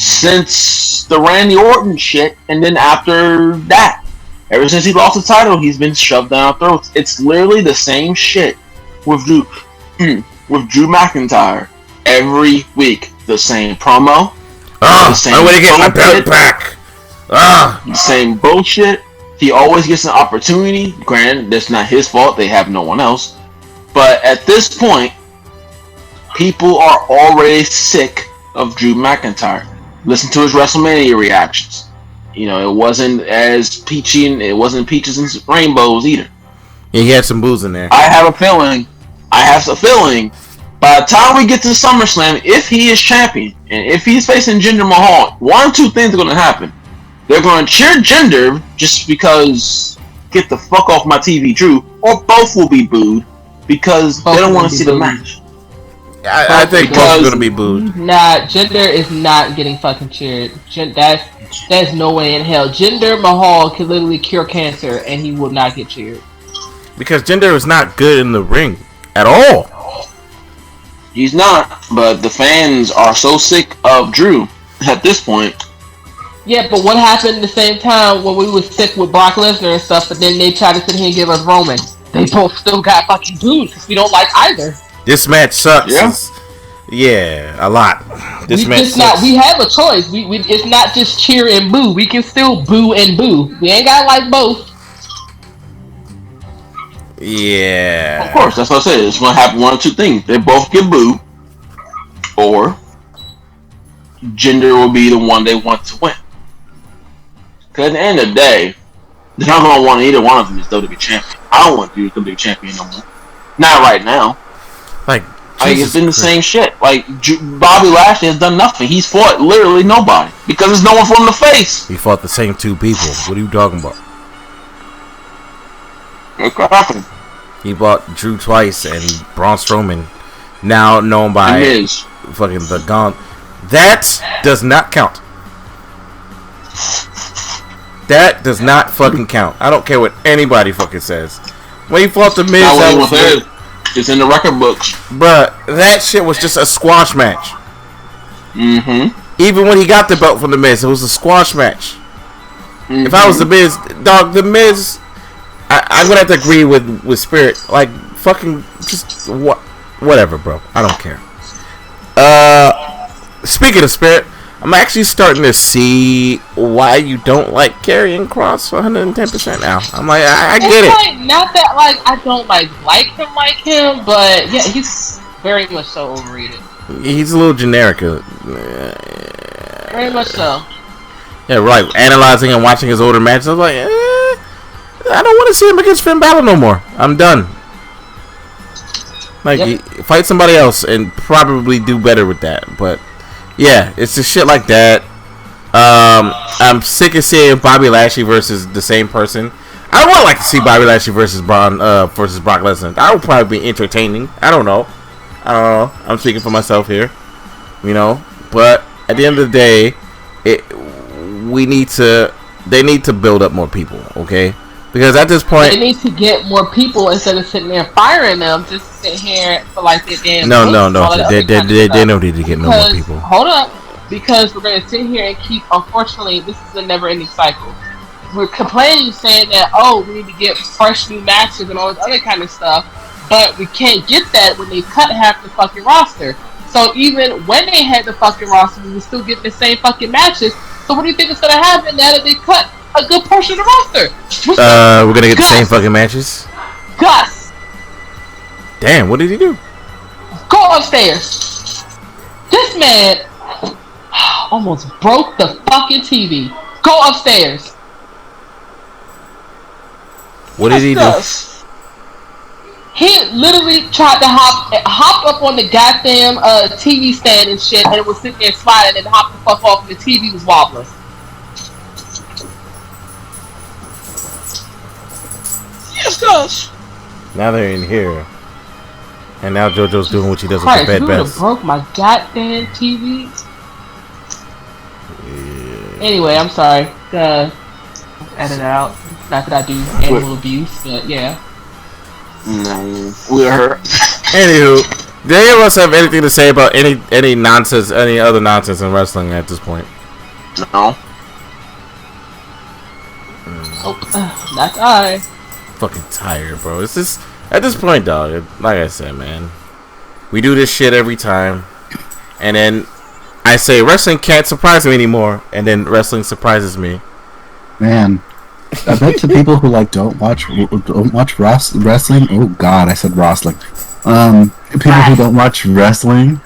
since the Randy Orton shit, and then after that, ever since he lost the title, he's been shoved down our throats. It's literally the same shit with Drew McIntyre every week. The same promo. I want to get my belt back. The same bullshit. He always gets an opportunity. Granted, that's not his fault. They have no one else. But at this point, people are already sick of Drew McIntyre. Listen to his WrestleMania reactions. You know, it wasn't as peachy, and it wasn't peaches and rainbows either. Yeah, he had some booze in there. I have a feeling, by the time we get to SummerSlam, if he is champion, and if he's facing Jinder Mahal, one or two things are going to happen. They're going to cheer Jinder just because, get the fuck off my TV, Drew, or both will be booed because they don't want to see the match. I think both are going to be booed. Nah, Jinder is not getting fucking cheered. There's no way in hell. Jinder Mahal can literally cure cancer and he will not get cheered. Because Jinder is not good in the ring at all. He's not, but the fans are so sick of Drew at this point. Yeah, but what happened at the same time when we were sick with Brock Lesnar and stuff, but then they tried to sit here and give us Roman? They both still got fucking booed because we don't like either. This match sucks. Yeah, a lot. This match sucks. We have a choice. We it's not just cheer and boo. We can still boo and boo. We ain't gotta like both. Yeah. Of course, that's what I said. It's gonna happen one or two things. They both get booed, or Jinder will be the one they want to win. Because at the end of the day, they're not gonna want either one of them is WWE champion. I don't want to be WWE champion no more. Not right now. Like it's been the same shit. Like Bobby Lashley has done nothing. He's fought literally nobody because there's no one for him to face. He fought the same two people. What are you talking about? What happened? He fought Drew twice and Braun Strowman, now known by fucking the Gaunt. That does not count. That does not fucking count. I don't care what anybody fucking says. When he fought the Miz, it's in the record books. Bruh, that shit was just a squash match. Mm-hmm. Even when he got the belt from the Miz, it was a squash match. Mm-hmm. If I was the Miz, dog, the Miz, I'm gonna have to agree with Spirit. Like, fucking, just whatever, bro. I don't care. Speaking of Spirit, I'm actually starting to see why you don't like Karrion Kross 110% now. I'm like, I get it. Like, not that like I don't like him, but yeah, he's very much so overrated. He's a little generic. Very much so. Yeah, right. Analyzing and watching his older matches, I was like, I don't want to see him against Finn Balor no more. I'm done. Like, fight somebody else and probably do better with that. But yeah, it's just shit like that. I'm sick of seeing Bobby Lashley versus the same person. I would like to see Bobby Lashley versus Brock Lesnar. That would probably be entertaining. I don't know. I'm speaking for myself here, you know. But at the end of the day, they need to build up more people, okay? Because at this point, they need to get more people instead of sitting there firing them. Just sit here for like their damn. No. They don't need to get no more people. Hold up, because we're gonna sit here and keep. Unfortunately, this is a never-ending cycle. We're complaining, saying that we need to get fresh new matches and all this other kind of stuff, but we can't get that when they cut half the fucking roster. So even when they had the fucking roster, we were still getting the same fucking matches. So what do you think is gonna happen now that they cut a good portion of the roster? We're gonna get the same fucking matches? Gus! Damn, what did he do? Go upstairs. This man almost broke the fucking TV. Go upstairs. What did he do? He literally tried to hop up on the goddamn TV stand and shit, and it was sitting there sliding and hopped the fuck off, and the TV was wobbling. Yes, gosh. Now they're in here, and now JoJo's doing what she does Christ, with the bed best. Broke my goddamn TV. Yeah. Anyway, I'm sorry. Edit it out. Not that I do animal abuse, but yeah. No, we hurt. Anywho, Do any of us have anything to say about any nonsense, any other nonsense in wrestling at this point? No. That's I. Fucking tired, bro. It's just at this point, dog. Like I said, man, we do this shit every time, and then I say wrestling can't surprise me anymore, and then wrestling surprises me. Man, I bet to people who like don't watch wrestling. Oh God, I said wrestling. People who don't watch wrestling,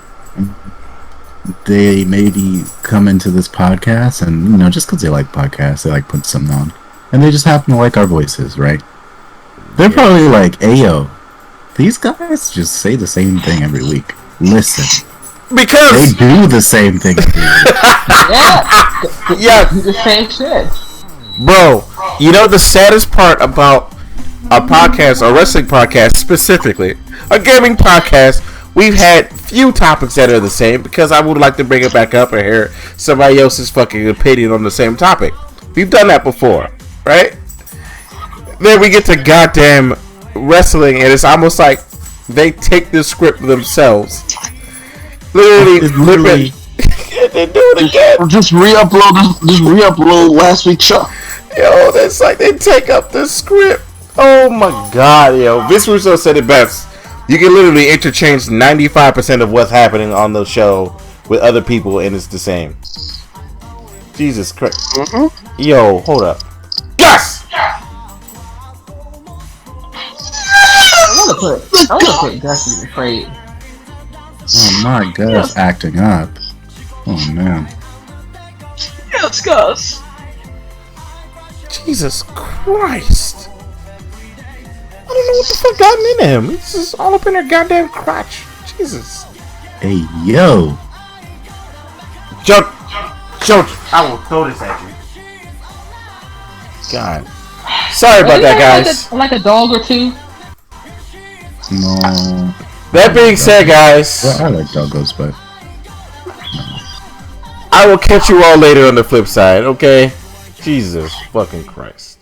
they maybe come into this podcast, and you know, just because they like podcasts, they like put something on, and they just happen to like our voices, right? They're probably like, "Ayo, these guys just say the same thing every week." Listen, because they do the same thing every week. Yeah, the same shit. Bro, you know the saddest part about a podcast, a wrestling podcast specifically, a gaming podcast, we've had few topics that are the same because I would like to bring it back up and hear somebody else's fucking opinion on the same topic. We've done that before, right? Then we get to goddamn wrestling and it's almost like they take the script themselves. Literally. They do it again. Just re-upload last week's show. Yo, that's like they take up the script. Oh my god, yo. Vince Russo said it best. You can literally interchange 95% of what's happening on the show with other people and it's the same. Jesus Christ. Mm-hmm. Yo, hold up. Yes! I want to put Gus in the crate. Oh my Gus, acting up. Oh man. Yes, Gus. Jesus Christ. I don't know what the fuck gotten into him. He's just all up in their goddamn crotch. Jesus. Hey, yo. Joke. I will throw this at you. God. Sorry about that, guys. Like a dog or two. No. That being said, guys. Well, I like doggos, but I will catch you all later on the flip side, okay? Jesus fucking Christ.